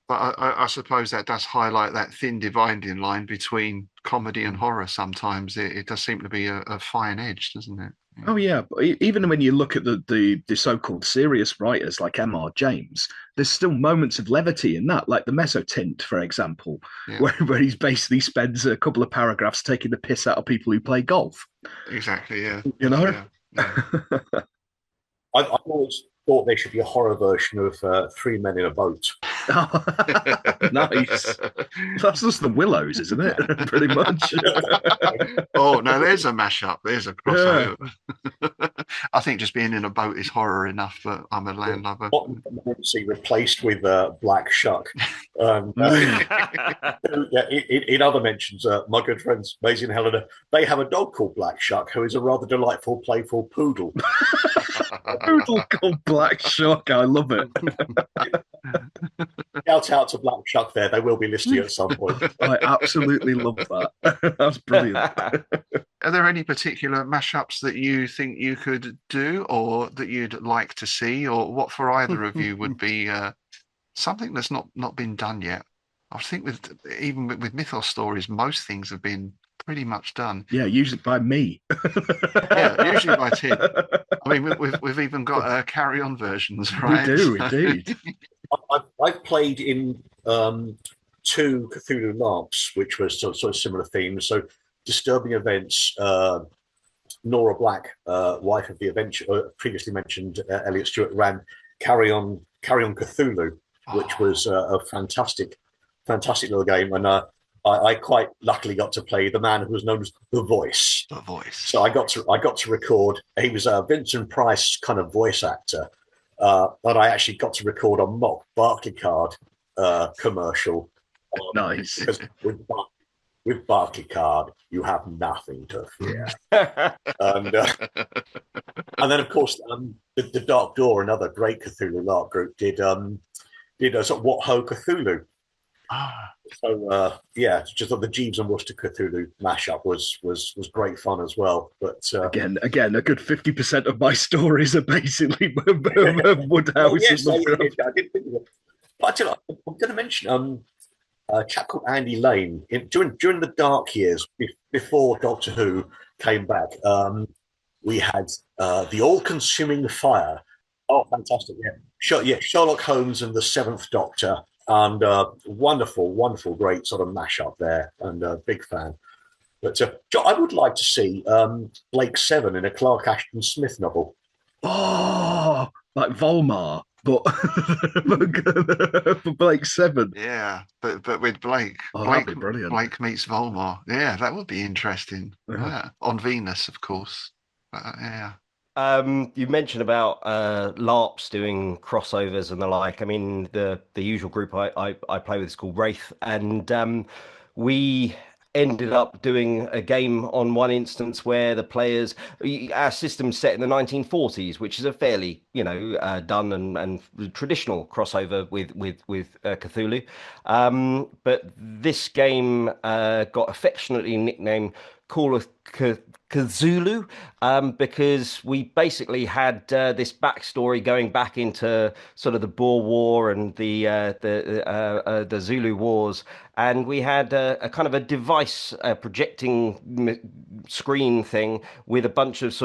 But I suppose that does highlight that thin dividing line between comedy and horror. Sometimes it does seem to be a fine edge, doesn't it? Oh yeah, but even when you look at the so-called serious writers like M.R. James, there's still moments of levity in that, like the Mezzotint, for example, Yeah. where he basically spends a couple of paragraphs taking the piss out of people who play golf. Exactly, yeah. Yeah. I've always thought there should be a horror version of Three Men in a Boat. Nice. That's just the Willows, isn't it? Pretty much. Oh, no, there's a mashup. There's a crossover. Yeah. I think just being in a boat is horror enough, but I'm a landlubber. Replaced with Black Shuck. In other mentions, my good friends Maisie and Helena, they have a dog called Black Shuck, who is a rather delightful, playful poodle. Poodle called Black Shuck. I love it. Shout out to Black Shuck there. They will be listening at some point. I absolutely love that. That's brilliant. Are there any particular mashups that you think you could do or that you'd like to see, or what for either of you would be something that's not been done yet? I think with Mythos stories, most things have been pretty much done. Yeah, usually by me. Yeah, usually by Tim. I mean, we've even got carry-on versions, right? We do, indeed. I've played in 2 Cthulhu LARPs, which was sort of similar themes. So, Disturbing Events, Nora Black, wife of the adventure, previously mentioned Elliot Stewart, ran Carry On Cthulhu, which was a fantastic little game. And I quite luckily got to play the man who was known as the Voice. The Voice. So I got to record. He was a Vincent Price kind of voice actor, but I actually got to record a mock Barclaycard commercial. Nice. With Barclaycard, you have nothing to fear. And then, of course, the Dark Door, another great Cthulhu LARP group, did a sort of What Ho Cthulhu. So just the Jeeves and Worcester Cthulhu mashup was great fun as well. But again, a good 50% of my stories are basically Woodhouse. Yes, I did think of it. But I'm going to mention a chap called Andy Lane. During the dark years before Doctor Who came back, we had the All-Consuming Fire. Oh, fantastic! Yeah, Sherlock Holmes and the Seventh Doctor. And wonderful, great sort of mashup there, and big fan. But I would like to see Blake Seven in a Clark Ashton Smith novel. Oh, like Volmar, but for Blake Seven. Yeah, but with Blake. Oh, Blake, that'd be brilliant. Blake meets Volmar. Yeah, that would be interesting. Yeah. On Venus, of course. Yeah. You mentioned about LARPs doing crossovers and the like. I mean, the usual group I play with is called Wraith, and we ended up doing a game on one instance where the players, our system's set in the 1940s, which is a fairly done and traditional crossover with Cthulhu. But this game got affectionately nicknamed Call of Cthulhu, because we basically had this backstory going back into sort of the Boer War and the Zulu Wars, and we had a kind of a device projecting screen thing with a bunch of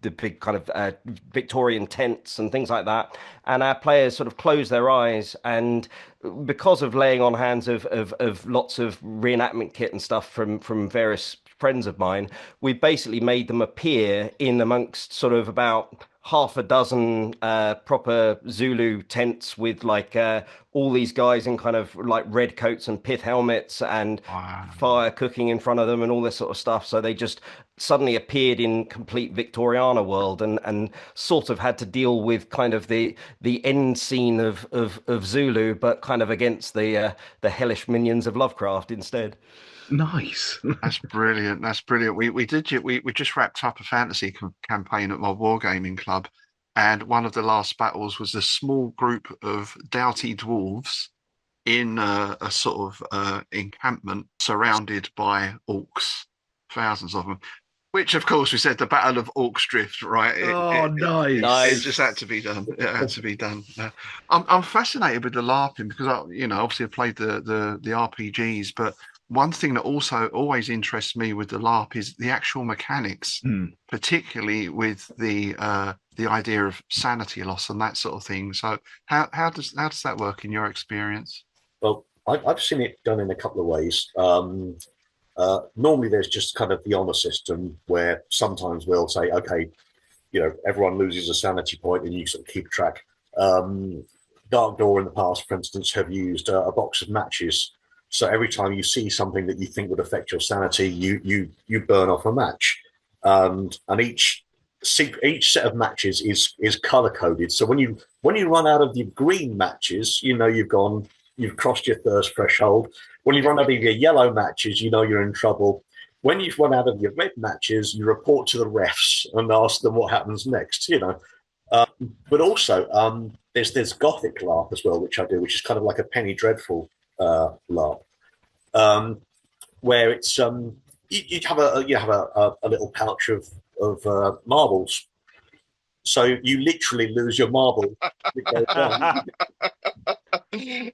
the big kind of Victorian tents and things like that, and our players sort of closed their eyes, and because of laying on hands of lots of reenactment kit and stuff from various friends of mine, we basically made them appear in amongst sort of about half a dozen proper Zulu tents with like all these guys in kind of like red coats and pith helmets and Wow. fire cooking in front of them and all this sort of stuff. So they just suddenly appeared in complete Victoriana world and sort of had to deal with kind of the end scene of Zulu, but kind of against the hellish minions of Lovecraft instead. Nice. That's brilliant. That's brilliant. We just wrapped up a fantasy campaign at my wargaming club, and one of the last battles was a small group of doughty dwarves in a sort of encampment surrounded by orcs, thousands of them. Which, of course, we said the Battle of Orcs Drift, right? Nice. It just had to be done. It had to be done. I'm fascinated with the LARPing because obviously I played the RPGs, but one thing that also always interests me with the LARP is the actual mechanics, particularly with the idea of sanity loss and that sort of thing. So how does that work in your experience? Well, I've seen it done in a couple of ways. Normally, there's just kind of the honor system where sometimes we'll say, okay, everyone loses a sanity point and you sort of keep track. Dark Door in the past, for instance, have used a box of matches. So every time you see something that you think would affect your sanity, you burn off a match, and each set of matches is color coded. So when you run out of your green matches, you've crossed your thirst threshold. When you run out of your yellow matches, you're in trouble. When you've run out of your red matches, you report to the refs and ask them what happens next. But also there's Gothic LARP as well, which I do, which is kind of like a Penny Dreadful LARP, where it's you have a little pouch of marbles, so you literally lose your marble.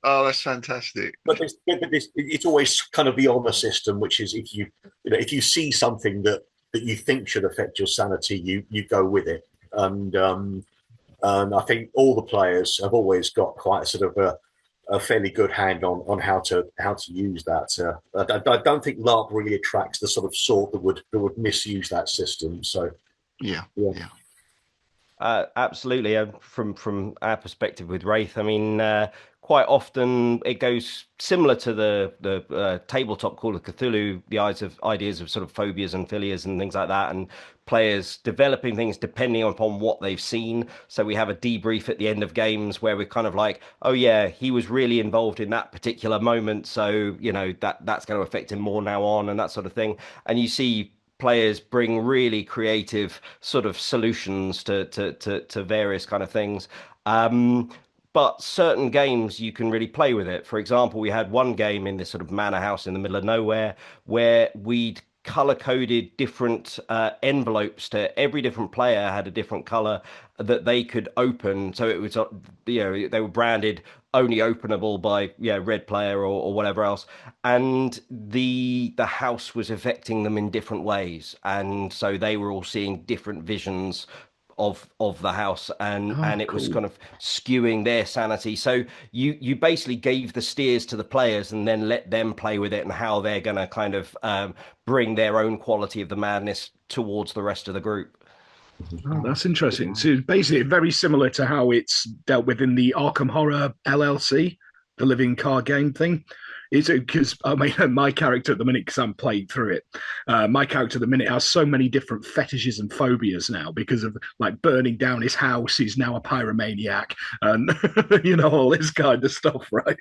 Oh, that's fantastic. But it's always kind of the honor system, which is if you see something that you think should affect your sanity, you go with it. And I think all the players have always got quite a sort of a fairly good hand on how to use that. I don't think LARP really attracts the sort of sort that would misuse that system. So yeah. Absolutely. From our perspective with Wraith, I mean, quite often it goes similar to the tabletop Call of Cthulhu, the ideas of sort of phobias and philias and things like that, and players developing things depending upon what they've seen. So we have a debrief at the end of games where we're kind of like, oh yeah, he was really involved in that particular moment, so that's going to affect him more now on, and that sort of thing. And you see players bring really creative sort of solutions to various kind of things. But certain games you can really play with it. For example, we had one game in this sort of manor house in the middle of nowhere where we'd color coded different envelopes to every different player had a different color that they could open. So it was, they were branded only openable by red player or whatever else, and the house was affecting them in different ways, and so they were all seeing different visions of the house, and it was kind of skewing their sanity. So you basically gave the steers to the players and then let them play with it and how they're going to kind of bring their own quality of the madness towards the rest of the group. Oh, that's interesting. So basically very similar to how it's dealt with in the Arkham Horror LLC, the living card game thing. It's because my character at the minute, because I'm playing through it, my character at the minute has so many different fetishes and phobias now because of like burning down his house. He's now a pyromaniac, and all this kind of stuff, right?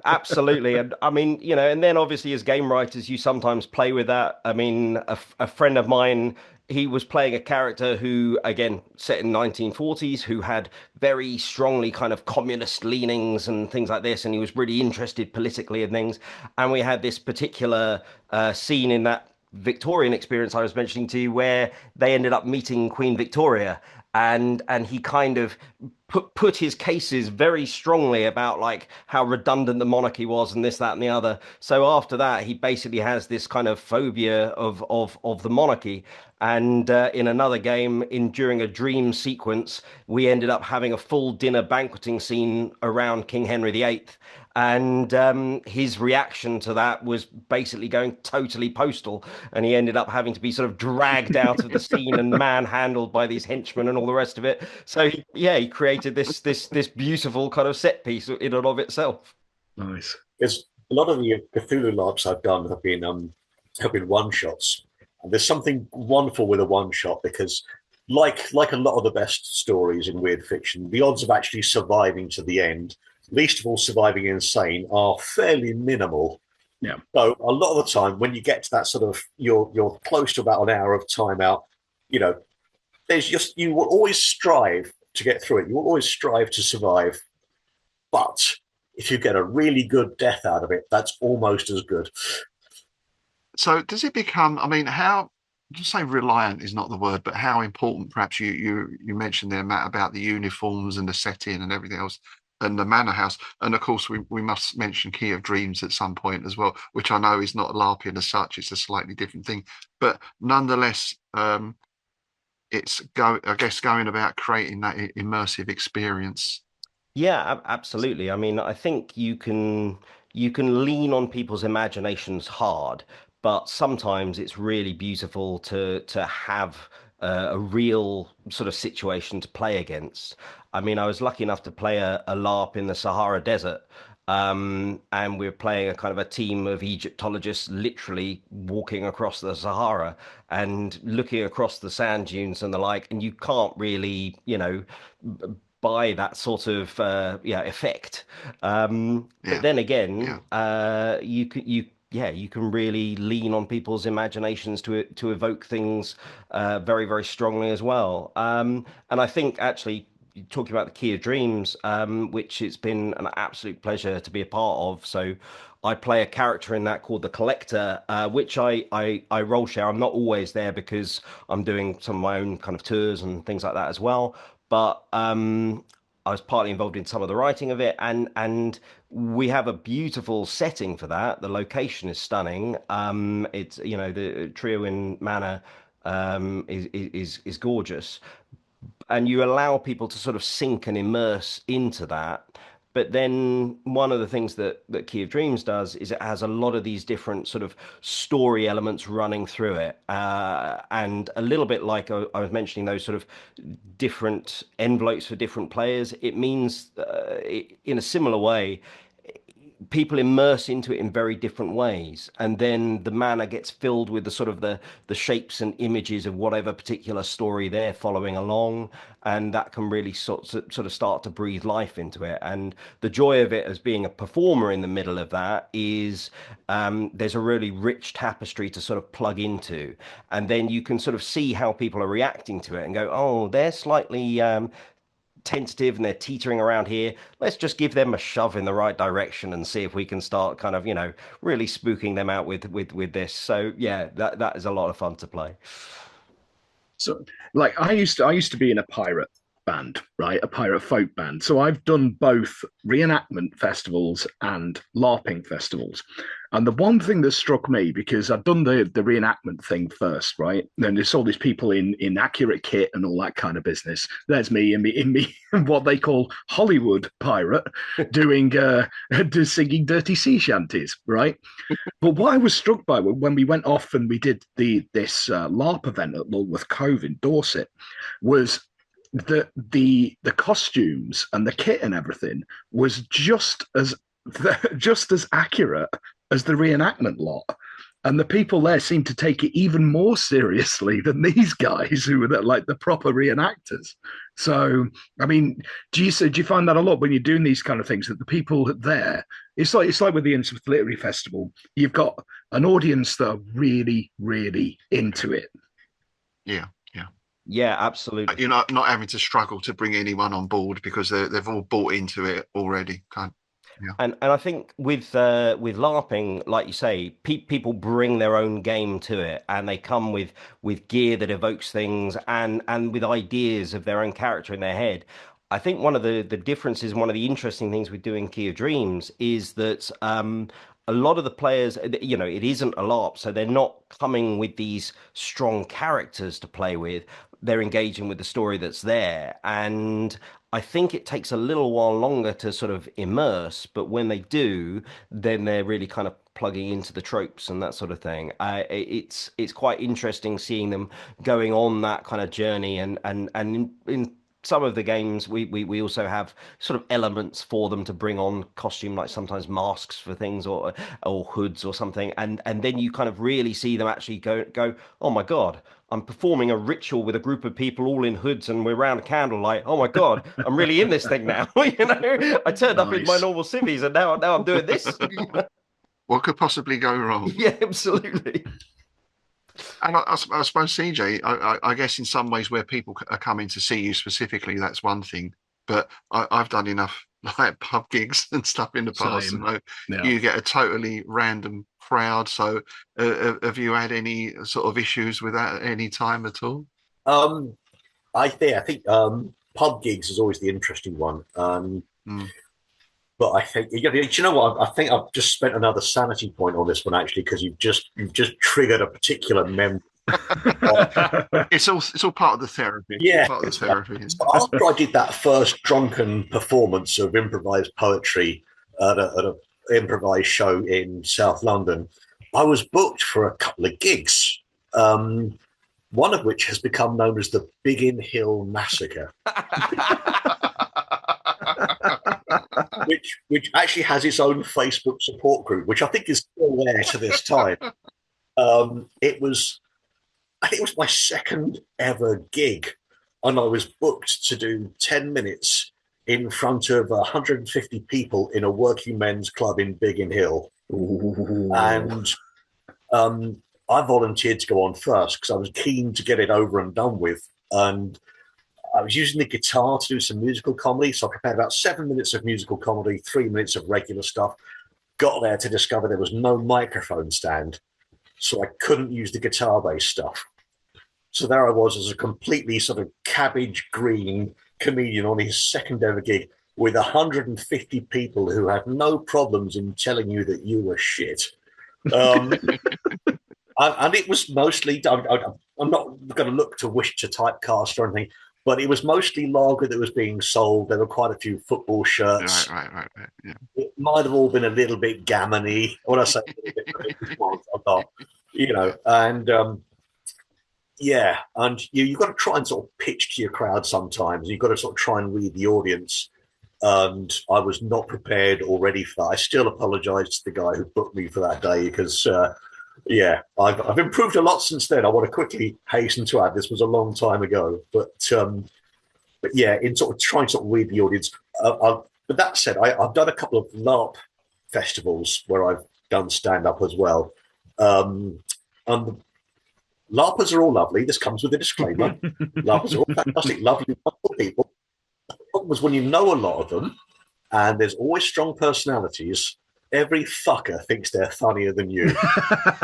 Absolutely, and I mean, and then obviously as game writers, you sometimes play with that. I mean, a friend of mine, he was playing a character who, again, set in 1940s, who had very strongly kind of communist leanings and things like this, and he was really interested politically in things. And we had this particular scene in that Victorian experience I was mentioning to you, where they ended up meeting Queen Victoria, and he kind of put his cases very strongly about like how redundant the monarchy was and this, that, and the other. So after that, he basically has this kind of phobia of the monarchy. And in another game, during a dream sequence, we ended up having a full dinner banqueting scene around King Henry VIII. and his reaction to that was basically going totally postal, and he ended up having to be sort of dragged out of the scene and manhandled by these henchmen and all the rest of it. So he created this beautiful kind of set piece in and of itself. Nice. Because a lot of the Cthulhu LARPs I've done have been one shots, and there's something wonderful with a one shot because, like a lot of the best stories in weird fiction, the odds of actually surviving to the end, least of all surviving insane, are fairly minimal. Yeah. So a lot of the time, when you get to that sort of you're close to about an hour of timeout, there's just you will always strive to get through it. You will always strive to survive, but if you get a really good death out of it, that's almost as good. So does it become, I mean, how, just say reliant is not the word, but how important, perhaps you mentioned there, Matt, about the uniforms and the setting and everything else, and the manor house. And of course, we must mention Key of Dreams at some point as well, which I know is not LARPing as such, it's a slightly different thing. But nonetheless, it's going about creating that immersive experience. Yeah, absolutely. I mean, I think you can lean on people's imaginations hard, but sometimes it's really beautiful to have a real sort of situation to play against. I mean, I was lucky enough to play a LARP in the Sahara Desert. And we are playing a kind of a team of Egyptologists literally walking across the Sahara and looking across the sand dunes and the like, and you can't really, buy that sort of effect. But then again, you can really lean on people's imaginations to evoke things very, very strongly as well. And I think actually talking about the Key of Dreams, which it's been an absolute pleasure to be a part of. So I play a character in that called the Collector, which I role share. I'm not always there because I'm doing some of my own kind of tours and things like that as well. But I was partly involved in some of the writing of it, and we have a beautiful setting for that. The location is stunning. It's the Triowin Manor is gorgeous, and you allow people to sort of sink and immerse into that. But then one of the things that Key of Dreams does is it has a lot of these different sort of story elements running through it. And a little bit like I was mentioning, those sort of different envelopes for different players, it means in a similar way, people immerse into it in very different ways, and then the manor gets filled with the sort of the shapes and images of whatever particular story they're following along, and that can really sort of start to breathe life into it. And the joy of it as being a performer in the middle of that is there's a really rich tapestry to sort of plug into, and then you can sort of see how people are reacting to it and go, oh, they're slightly tentative and they're teetering around here. Let's just give them a shove in the right direction and see if we can start kind of, really spooking them out with this. So yeah, that is a lot of fun to play. So, like, I used to be in a pirate band, right? A pirate folk band. So I've done both reenactment festivals and LARPing festivals. And the one thing that struck me, because I've done the reenactment thing first, right? Then there's all these people in accurate kit and all that kind of business. There's me in what they call Hollywood pirate doing singing dirty sea shanties, right? But what I was struck by when we went off and we did this LARP event at Lulworth Cove in Dorset was the costumes and the kit and everything was just as accurate as the reenactment lot, and the people there seemed to take it even more seriously than these guys who were like the proper reenactors. So I mean, do you find that a lot when you're doing these kind of things, that the people there, it's like with the Innsmouth Literary Festival, you've got an audience that are really, really into it? Yeah, absolutely. You're not having to struggle to bring anyone on board because they've all bought into it already. Yeah. And I think with LARPing, like you say, people bring their own game to it, and they come with gear that evokes things and with ideas of their own character in their head. I think one of the differences, one of the interesting things with doing Key of Dreams is that a lot of the players, you know, it isn't a LARP, so they're not coming with these strong characters to play with. They're engaging with the story that's there. And I think it takes a little while longer to sort of immerse, but when they do, then they're really kind of plugging into the tropes and that sort of thing. It's quite interesting seeing them going on that kind of journey, and in some of the games we also have sort of elements for them to bring on costume, like sometimes masks for things, or hoods or something, and then you kind of really see them actually go, oh my god, I'm performing a ritual with a group of people all in hoods and we're around a candlelight. Oh my god, I'm really in this thing now. You know, I turned up in my Nice. normal civvies and now I'm doing this. What could possibly go wrong? Yeah, absolutely. And I suppose, CJ, I guess in some ways where people are coming to see you specifically, that's one thing. But I've done enough like pub gigs and stuff in the past, Same. and Yeah. you get a totally random crowd. So have you had any sort of issues with that at any time at all? I think pub gigs is always the interesting one. But I think, you know what? I think I've just spent another sanity point on this one, actually, because you've just triggered a particular memory. It's all part of the therapy. Yeah. Part of the therapy. After I did that first drunken performance of improvised poetry at an improvised show in South London, I was booked for a couple of gigs, one of which has become known as the Biggin Hill Massacre. which actually has its own Facebook support group, which I think is still there to this time. I think it was my second ever gig, and I was booked to do 10 minutes in front of 150 people in a working men's club in Biggin Hill. Ooh. And I volunteered to go on first because I was keen to get it over and done with. And I was using the guitar to do some musical comedy, so I prepared about 7 minutes of musical comedy, 3 minutes of regular stuff. Got there to discover there was no microphone stand, so I couldn't use the guitar-based stuff. So there I was as a completely sort of cabbage green comedian on his second ever gig with 150 people who had no problems in telling you that you were shit. And it was mostly, I'm not going to look to wish to typecast or anything, but it was mostly lager that was being sold. There were quite a few football shirts. Right. Yeah. It might have all been a little bit gammony. When I say you know, and yeah, and you've got to try and sort of pitch to your crowd sometimes. You've got to sort of try and read the audience. And I was not prepared or ready for that. I still apologise to the guy who booked me for that day because, yeah, I've improved a lot since then. I want to quickly hasten to add this was a long time ago, but yeah, in sort of trying to sort of read the audience. But that said, I've done a couple of LARP festivals where I've done stand up as well. And LARPers are all lovely. This comes with a disclaimer. LARPers are all fantastic, lovely, wonderful people. The problem was when you know a lot of them, and there's always strong personalities, every fucker thinks they're funnier than you.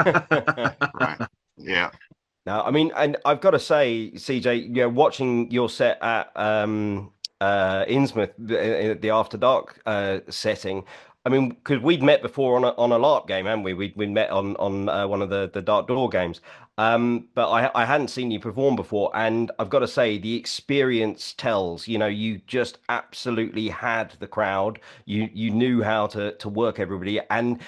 Right. Yeah. Now, I mean, and I've got to say, CJ, you know, watching your set at Innsmouth, the After Dark setting, I mean, because we'd met before on a LARP game, hadn't we? We'd met on one of the Dark Door games, but I hadn't seen you perform before, and I've got to say the experience tells. You know, you just absolutely had the crowd. You knew how to work everybody, and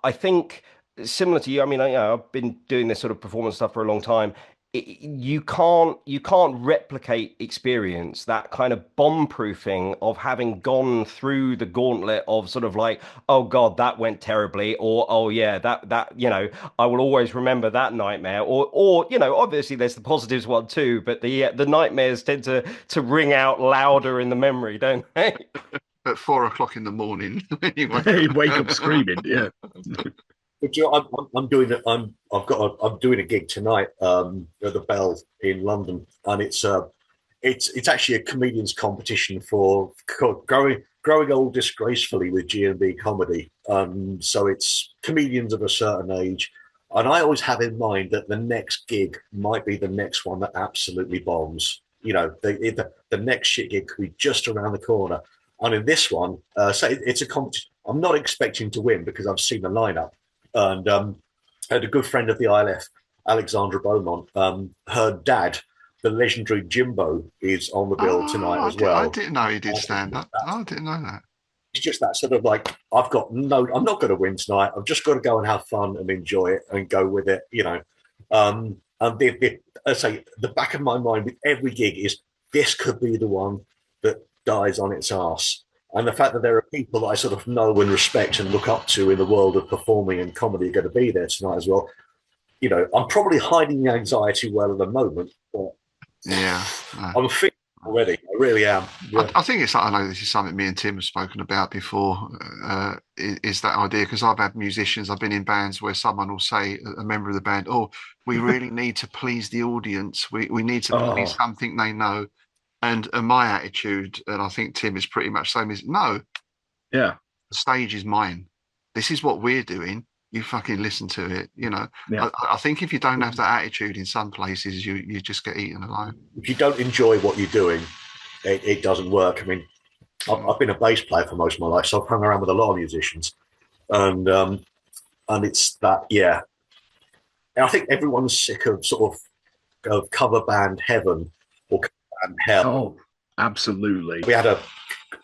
I think similar to you. I mean, I've been doing this sort of performance stuff for a long time. You can't replicate experience, that kind of bomb proofing of having gone through the gauntlet of sort of like, oh god, that went terribly, or oh yeah, that you know, I will always remember that nightmare, or you know, obviously there's the positives one too, but the nightmares tend to ring out louder in the memory, don't they? At 4 o'clock in the morning, when you wake up screaming, yeah. But you know, I'm doing a gig tonight at the Bell in London, and it's actually a comedians competition for growing old disgracefully with G&B comedy. So it's comedians of a certain age, and I always have in mind that the next gig might be the next one that absolutely bombs. You know, the next shit gig could be just around the corner. And in this one, so it's a competition. I'm not expecting to win because I've seen the lineup, and I had a good friend of the ILF, Alexandra Beaumont. Her dad, the legendary Jimbo, is on the bill tonight as well. I didn't know he did stand up. I didn't know that. It's just that sort of like, I'm not going to win tonight. I've just got to go and have fun and enjoy it and go with it, you know. And I say the back of my mind with every gig is this could be the one that dies on its arse. And the fact that there are people that I sort of know and respect and look up to in the world of performing and comedy are going to be there tonight as well. You know, I'm probably hiding the anxiety well at the moment, but yeah, I'm feeling already. I really am. Yeah. I think it's like, I know this is something me and Tim have spoken about before, is that idea, because I've had musicians, I've been in bands where someone will say, a member of the band, oh, we really need to please the audience. We need to play something they know. And my attitude, and I think Tim is pretty much the same, is no. Yeah. The stage is mine. This is what we're doing. You fucking listen to it, you know. Yeah. I think if you don't have that attitude in some places, you just get eaten alive. If you don't enjoy what you're doing, it doesn't work. I mean, I've been a bass player for most of my life, so I've hung around with a lot of musicians, and it's that, yeah. And I think everyone's sick of sort of cover band heaven or cover band hell. Oh, absolutely. We had a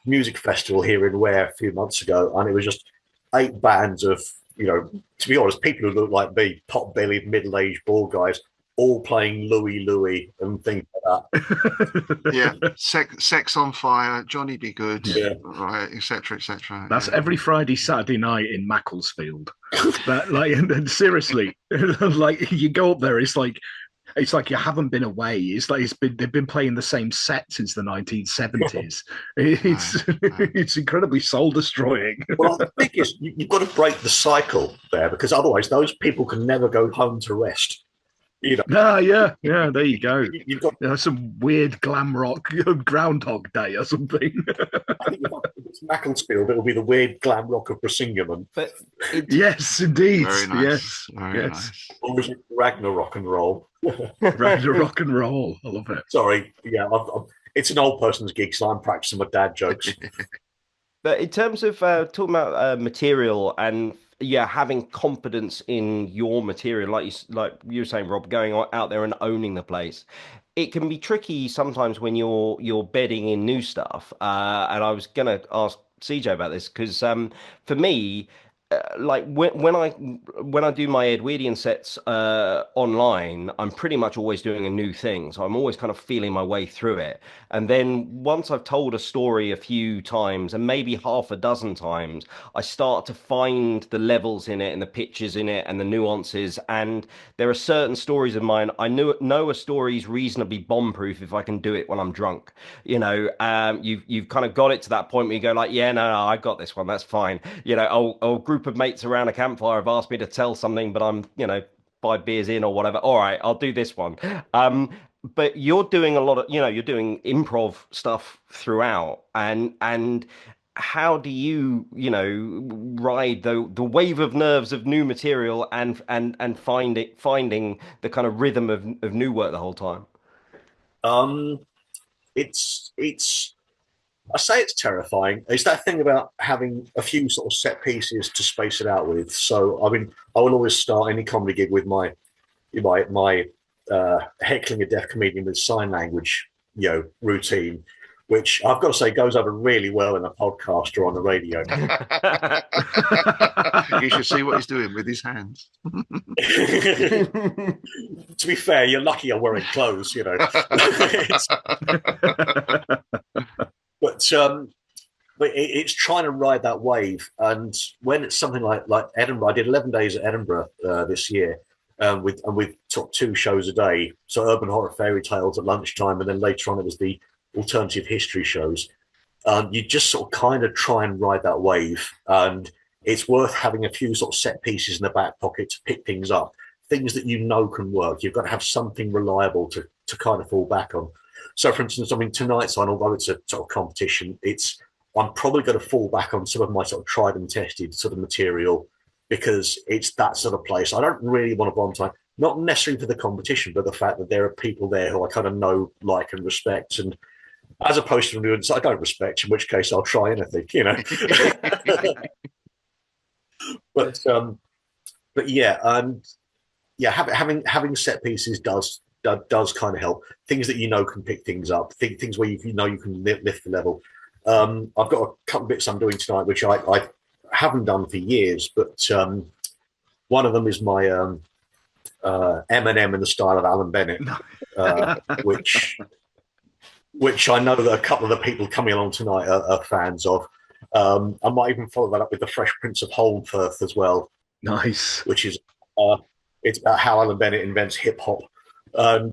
music festival here in Ware a few months ago, and it was just 8 bands of, you know, to be honest, people who look like me, pot-bellied, middle-aged bald guys, all playing Louie Louie and things like that. Yeah, Sex on Fire, Johnny Be Good, yeah, right, etc., etc. That's every Friday, Saturday night in Macclesfield. That, like, and seriously, like you go up there, it's like you haven't been away. It's like they've been playing the same set since the 1970s. It's incredibly soul destroying. Well, the thing is, you've got to break the cycle there, because otherwise those people can never go home to rest. You know? Yeah. There you go. You've got some weird glam rock Groundhog Day or something. I think if it's Macclesfield, it'll be the weird glam rock of Brisingamen. But yes, indeed. Very nice. Yes, very nice. Or is it Ragnarok and roll? Rock and roll. I love it. Sorry, yeah, it's an old person's gig, so I'm practicing my dad jokes. But in terms of talking about material and having confidence in your material, like you were saying, Rob, going out there and owning the place, it can be tricky sometimes when you're bedding in new stuff. And I was gonna ask CJ about this because for me, like when I do my Edwyrdian sets online, I'm pretty much always doing a new thing. So I'm always kind of feeling my way through it. And then once I've told a story a few times, and maybe half a dozen times, I start to find the levels in it and the pitches in it and the nuances. And there are certain stories of mine, I know a story's reasonably bomb-proof if I can do it when I'm drunk. You know, you've kind of got it to that point where you go like, yeah, no, I got this one, that's fine. You know, a group of mates around a campfire have asked me to tell something, but I'm, 5 beers in or whatever. All right, I'll do this one. But you're doing a lot of, you're doing improv stuff throughout, and how do you, ride the wave of nerves of new material and finding the kind of rhythm of new work the whole time? It's I say it's terrifying. It's that thing about having a few sort of set pieces to space it out with. So, I mean, I will always start any comedy gig with my heckling a deaf comedian with sign language, routine, which I've got to say goes over really well in a podcast or on the radio. You should see what he's doing with his hands. To be fair, you're lucky I'm wearing clothes, But it's trying to ride that wave. And when it's something like Edinburgh, I did 11 days at Edinburgh this year, with took 2 shows a day. So urban horror fairy tales at lunchtime, and then later on it was the alternative history shows. You just sort of kind of try and ride that wave, and it's worth having a few sort of set pieces in the back pocket to pick things up, things that can work. You've got to have something reliable to kind of fall back on. So, for instance, I mean, tonight's on, although it's a sort of competition, I'm probably going to fall back on some of my sort of tried and tested sort of material, because it's that sort of place. I don't really want to volunteer, not necessarily for the competition, but the fact that there are people there who I kind of know, like, and respect. And as opposed to doing I don't respect, in which case I'll try anything, you know. but yeah, yeah, having set pieces does kind of help. Things that you know can pick things up, things where you know you can lift the level. I've got a couple of bits I'm doing tonight, which I haven't done for years, but one of them is my Eminem in the style of Alan Bennett, which I know that a couple of the people coming along tonight are fans of. I might even follow that up with the Fresh Prince of Holmfirth as well. Nice. Which is it's about how Alan Bennett invents hip hop, and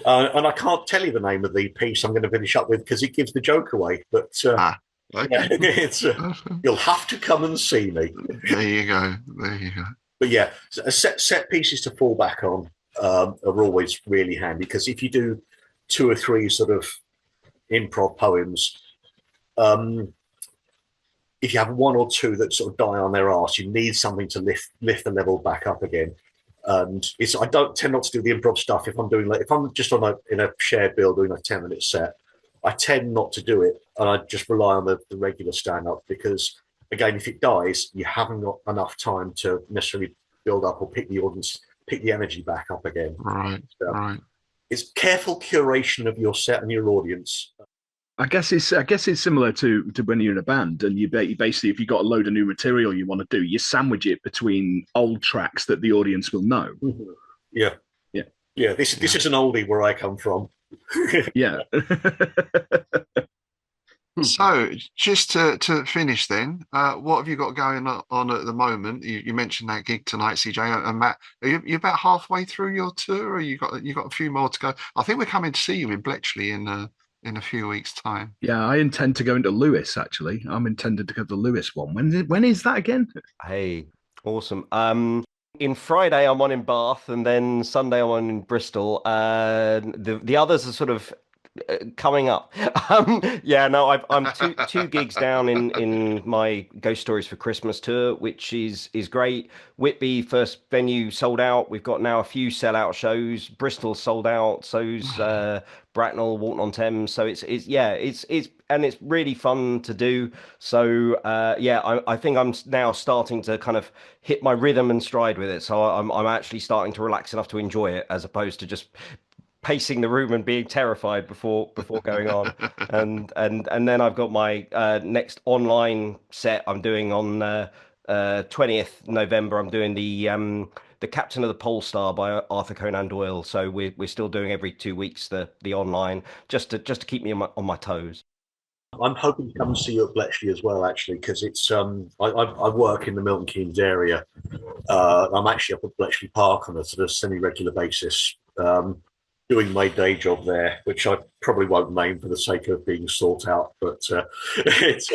I can't tell you the name of the piece I'm going to finish up with because it gives the joke away. But okay. yeah, you'll have to come and see me. There you go. But yeah, set pieces to fall back on are always really handy, because if you do 2 or 3 sort of improv poems, if you have 1 or 2 that sort of die on their arse, you need something to lift the level back up again. And I don't tend not to do the improv stuff if I'm just in a shared bill doing a 10-minute set. I tend not to do it, and I just rely on the regular stand-up, because again, if it dies, you haven't got enough time to necessarily build up or pick the energy back up again. Right. So right. It's careful curation of your set and your audience. I guess it's similar to when you're in a band, and you basically, if you got a load of new material you want to do, you sandwich it between old tracks that the audience will know. Mm-hmm. Yeah. This is an oldie where I come from. Yeah. So just to finish then, what have you got going on at the moment? You mentioned that gig tonight, CJ and Matt. Are you about halfway through your tour, or you got a few more to go? I think we're coming to see you in Bletchley in a few weeks' time. Yeah, I intend to go into Lewis, actually. I'm intended to go to the Lewis one. When is that again? Hey, awesome. In Friday I'm on in Bath, and then Sunday I'm on in Bristol. The others are sort of coming up. Yeah, no, I'm two gigs down in my Ghost Stories for Christmas tour, which is great. Whitby first venue sold out. We've got now a few sellout shows. Bristol sold out. So's Bracknell, Walton on Thames. So it's really fun to do. So I think I'm now starting to kind of hit my rhythm and stride with it. So I'm actually starting to relax enough to enjoy it, as opposed to just pacing the room and being terrified before going on. and then I've got my next online set I'm doing on 20th November. I'm doing the Captain of the Pole Star by Arthur Conan Doyle. So we're still doing every 2 weeks the online, just to keep me on my toes. I'm hoping to come and see you at Bletchley as well, actually, because it's I work in the Milton Keynes area. I'm actually up at Bletchley Park on a sort of semi-regular basis, doing my day job there, which I probably won't name for the sake of being sought out. But it's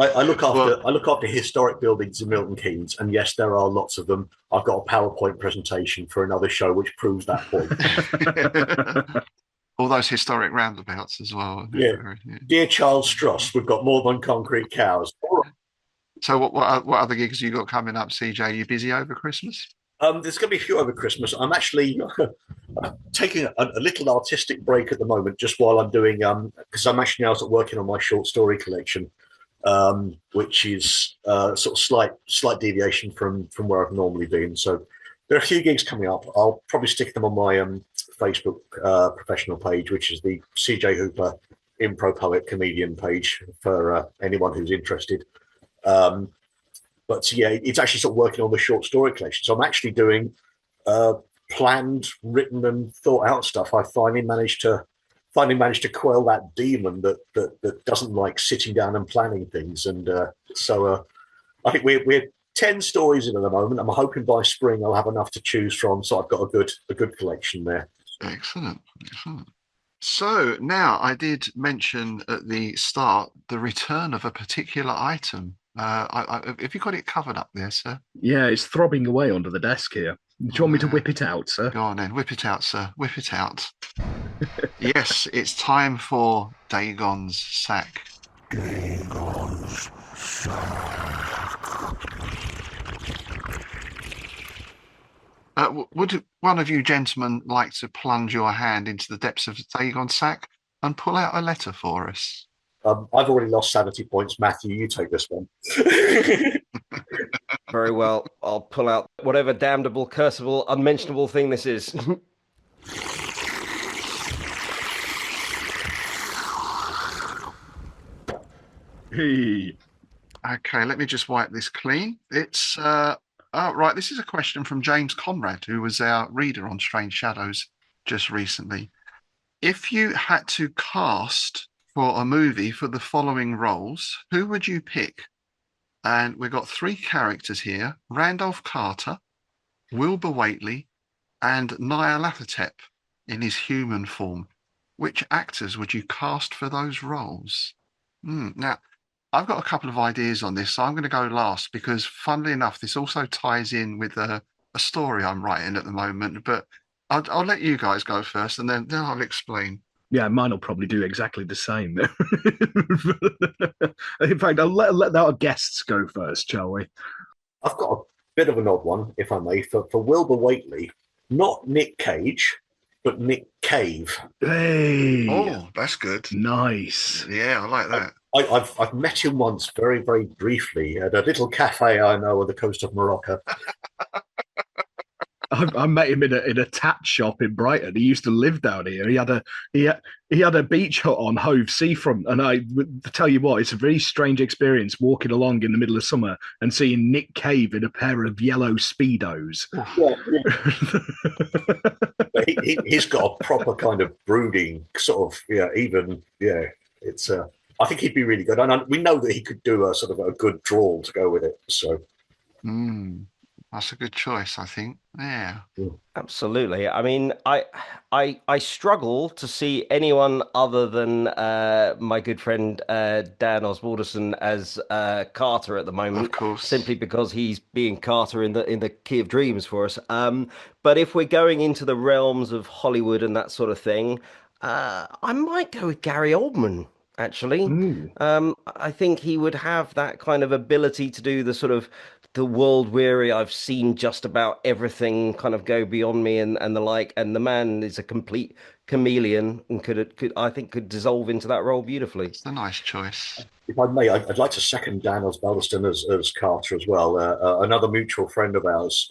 I look after historic buildings in Milton Keynes, and yes, there are lots of them. I've got a PowerPoint presentation for another show which proves that point. All those historic roundabouts as well. Yeah. Dear Charles Stross, we've got more than concrete cows. So what other gigs you got coming up, CJ? Are you busy over Christmas? There's going to be a few over Christmas. I'm actually taking a little artistic break at the moment, just while I'm doing, because I'm actually now working on my short story collection, which is sort of slight deviation from where I've normally been. So there are a few gigs coming up. I'll probably stick them on my Facebook professional page, which is the CJ Hooper Impro Poet Comedian page for anyone who's interested. But yeah, it's actually sort of working on the short story collection. So I'm actually doing planned, written, and thought out stuff. I finally managed to quell that demon that doesn't like sitting down and planning things. And so I think we're 10 stories in at the moment. I'm hoping by spring I'll have enough to choose from. So I've got a good collection there. Excellent. So now, I did mention at the start the return of a particular item. Have you got it covered up there, sir? Yeah, it's throbbing away under the desk here. Do you want me to whip it out, sir? Go on then, whip it out, sir. Whip it out. Yes, it's time for Dagon's sack. Dagon's sack. Would one of you gentlemen like to plunge your hand into the depths of the Dagon sack and pull out a letter for us? I've already lost sanity points. Matthew, you take this one. Very well. I'll pull out whatever damnable, cursable, unmentionable thing this is. Hey. Okay, let me just wipe this clean. It's right. This is a question from James Conrad, who was our reader on Strange Shadows just recently. If you had to cast for a movie for the following roles, who would you pick? And we've got 3 characters here: Randolph Carter, Wilbur Whately, and Nyarlathotep in his human form. Which actors would you cast for those roles? Now, I've got a couple of ideas on this, so I'm going to go last because, funnily enough, this also ties in with a story I'm writing at the moment. But I'll let you guys go first, and then I'll explain. Yeah, mine will probably do exactly the same. In fact, I'll let our guests go first, shall we? I've got a bit of an odd one, if I may, for Wilbur Whately. Not Nick Cage, but Nick Cave. Hey, Oh, that's good. nice. Yeah, I like that. I've met him once very, very briefly at a little cafe I know on the coast of Morocco. I met him in a tat shop in Brighton. He used to live down here. He had a beach hut on Hove Seafront, and I tell you what, it's a very strange experience walking along in the middle of summer and seeing Nick Cave in a pair of yellow speedos. Yeah. He's got a proper kind of brooding sort of, it's I think he'd be really good, and we know that he could do a sort of a good drawl to go with it. So, that's a good choice, I think. Yeah. Absolutely. I mean, I struggle to see anyone other than my good friend Dan Osbalderson as Carter at the moment. Of course. Simply because he's being Carter in the Key of Dreams for us. But if we're going into the realms of Hollywood and that sort of thing, I might go with Gary Oldman. Actually, I think he would have that kind of ability to do the sort of the world weary. I've seen just about everything kind of go beyond me and the like. And the man is a complete chameleon and could dissolve into that role beautifully. It's a nice choice. if I may, I'd like to second Dan Osbaldeston as Carter as well. Another mutual friend of ours.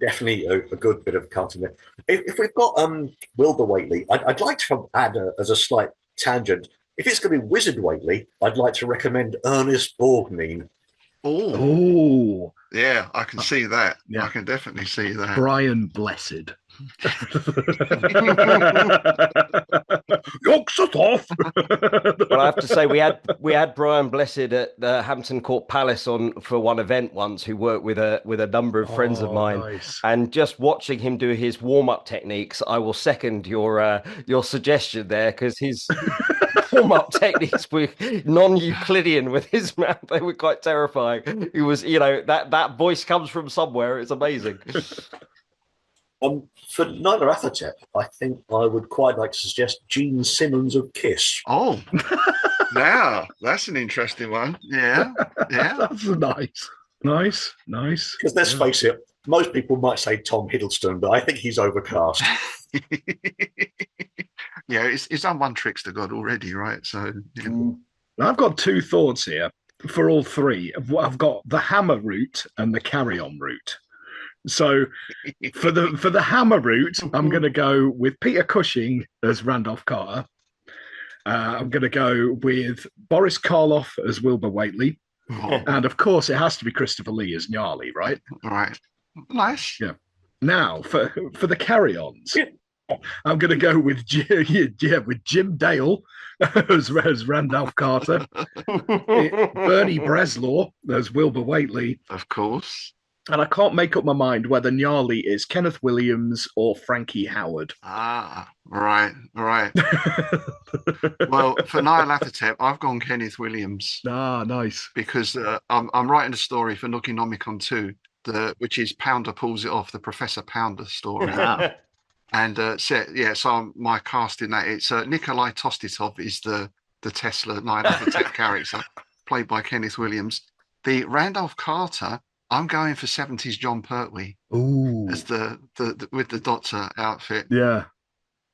Definitely a good bit of Carter there. If we've got Wilbur Whately, I'd like to add as a slight tangent. If it's going to be Wizard Whately, I'd like to recommend Ernest Borgnine. Oh, yeah, I can see that. Yeah. I can definitely see that. Brian Blessed. Yokes it off. Well, I have to say we had Brian Blessed at the Hampton Court Palace on for one event once, who worked with a number of friends of mine. Nice. And just watching him do his warm-up techniques, I will second your suggestion there, because his warm-up techniques were non-Euclidean with his mouth. They were quite terrifying. It was, that voice comes from somewhere. It's amazing. For Nyarlathotep, I think I would quite like to suggest Gene Simmons of Kiss. Oh, now that's an interesting one. Yeah, yeah. That's nice. Because let's face it, most people might say Tom Hiddleston, but I think he's overcast. Yeah, he's done one trickster god already, right? So yeah. I've got two thoughts here for all three. I've got the hammer route and the carry-on route. So for the hammer route, I'm going to go with Peter Cushing as Randolph Carter. I'm going to go with Boris Karloff as Wilbur Whately. Oh, And of course, it has to be Christopher Lee as Gnarly, right? right. Nice. Yeah. Now, for the carry-ons, I'm going to go with Jim Dale as Randolph Carter, Bernie Breslaw as Wilbur Whately, Of course. and I can't make up my mind whether Gnarly is Kenneth Williams or Frankie Howard. Ah, right. Well, for Nyarlathotep, I've gone Kenneth Williams Nice. because I'm writing a story for Nookie 2, which is Pounder Pulls It Off, the Professor Pounder story. And so my cast in that, it's Nikolai Tostitov is the Tesla Nyarlathotep character, played by Kenneth Williams. The Randolph Carter, I'm going for 70s John Pertwee Ooh, as the with the Doctor outfit. yeah.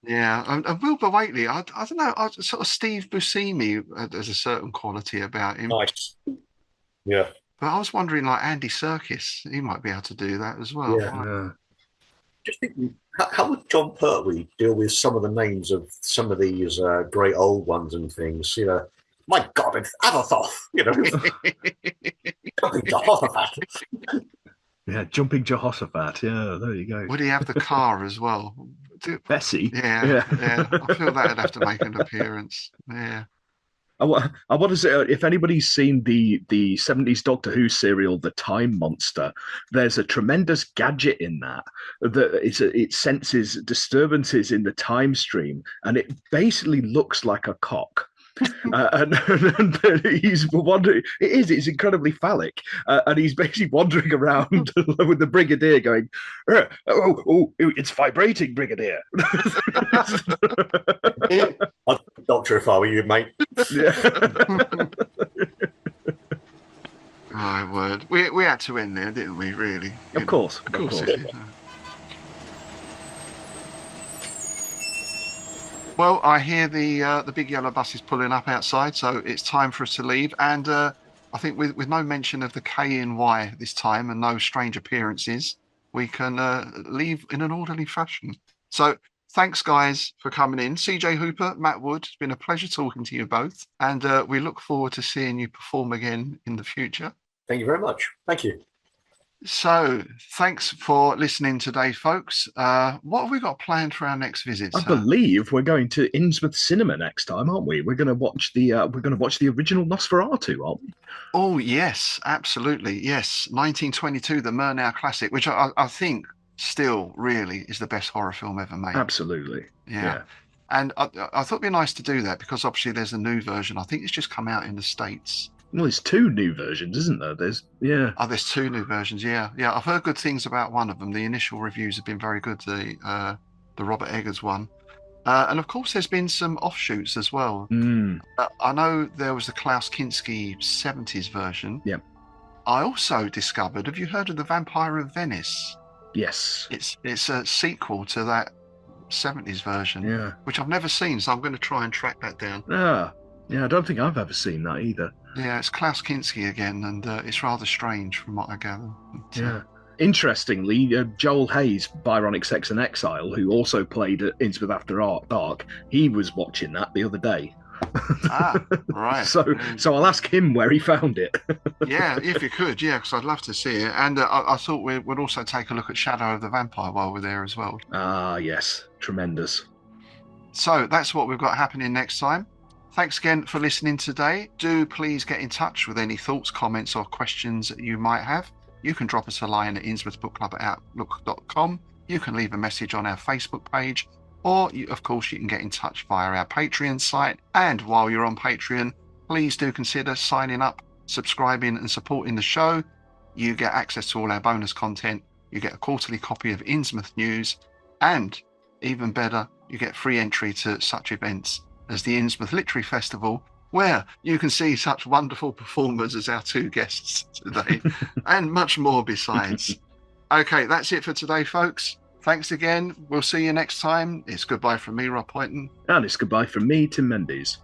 Yeah, and Wilbur Whateley, I don't know, sort of Steve Buscemi, there's a certain quality about him. Nice. Yeah. But I was wondering, like Andy Serkis, he might be able to do that as well. Yeah. Just thinking, how would John Pertwee deal with some of the names of some of these great old ones and things? You know, my God, it's Aberthoth. You know, jumping Jehoshaphat. Yeah, jumping Jehoshaphat. Yeah, there you go. Would he have the car as well? Bessie. Yeah. I feel that'd have to make an appearance. Yeah. I want to say, if anybody's seen the 70s Doctor Who serial, The Time Monster, there's a tremendous gadget in that it senses disturbances in the time stream, and it basically looks like a cock. And he's wandering. It's incredibly phallic, and he's basically wandering around with the Brigadier going, "Oh, it's vibrating, Brigadier." Doctor, if I were you, mate. My word, we had to end there, didn't we? Really? Of course. Well, I hear the big yellow bus is pulling up outside, so it's time for us to leave. And I think with no mention of the KNY this time and no strange appearances, we can leave in an orderly fashion. So thanks, guys, for coming in. CJ Hooper, Matt Wood, it's been a pleasure talking to you both. And we look forward to seeing you perform again in the future. Thank you very much. Thank you. So thanks for listening today, folks. What have we got planned for our next visit? I believe we're going to Innsmouth Cinema next time, aren't we? We're going to watch the original Nosferatu, aren't we? Oh yes, absolutely. Yes, 1922, the Murnau classic, which I think still really is the best horror film ever made. Absolutely. Yeah. And I thought it'd be nice to do that because obviously there's a new version. I think it's just come out in the States. Well, there's 2 new versions, isn't there? There's 2 new versions. Yeah. I've heard good things about one of them. The initial reviews have been very good. The Robert Eggers one, and of course there's been some offshoots as well. I know there was the Klaus Kinski 70s version. Yeah. I also discovered. Have you heard of the Vampire of Venice? Yes. It's a sequel to that 70s version. Yeah. Which I've never seen, so I'm going to try and track that down. Yeah, I don't think I've ever seen that either. Yeah, it's Klaus Kinski again, and it's rather strange from what I gather. Yeah. Interestingly, Joel Hayes, Byronic Sex and Exile, who also played at Innsmouth After Dark, he was watching that the other day. Right. So I'll ask him where he found it. Yeah, if you could, because I'd love to see it. And I thought we'd also take a look at Shadow of the Vampire while we're there as well. Ah, yes. Tremendous. So that's what we've got happening next time. Thanks again for listening today. Do please get in touch with any thoughts, comments, or questions that you might have. You can drop us a line at innsmouthbookclub@outlook.com. You can leave a message on our Facebook page, or of course you can get in touch via our Patreon site. And while you're on Patreon, please do consider signing up, subscribing, and supporting the show. You get access to all our bonus content. You get a quarterly copy of Innsmouth News, and even better, you get free entry to such events as the Innsmouth Literary Festival, where you can see such wonderful performers as our 2 guests today, and much more besides. Okay, that's it for today, folks. Thanks again. We'll see you next time. It's goodbye from me, Rob Poynton. And it's goodbye from me, Tim Mendes.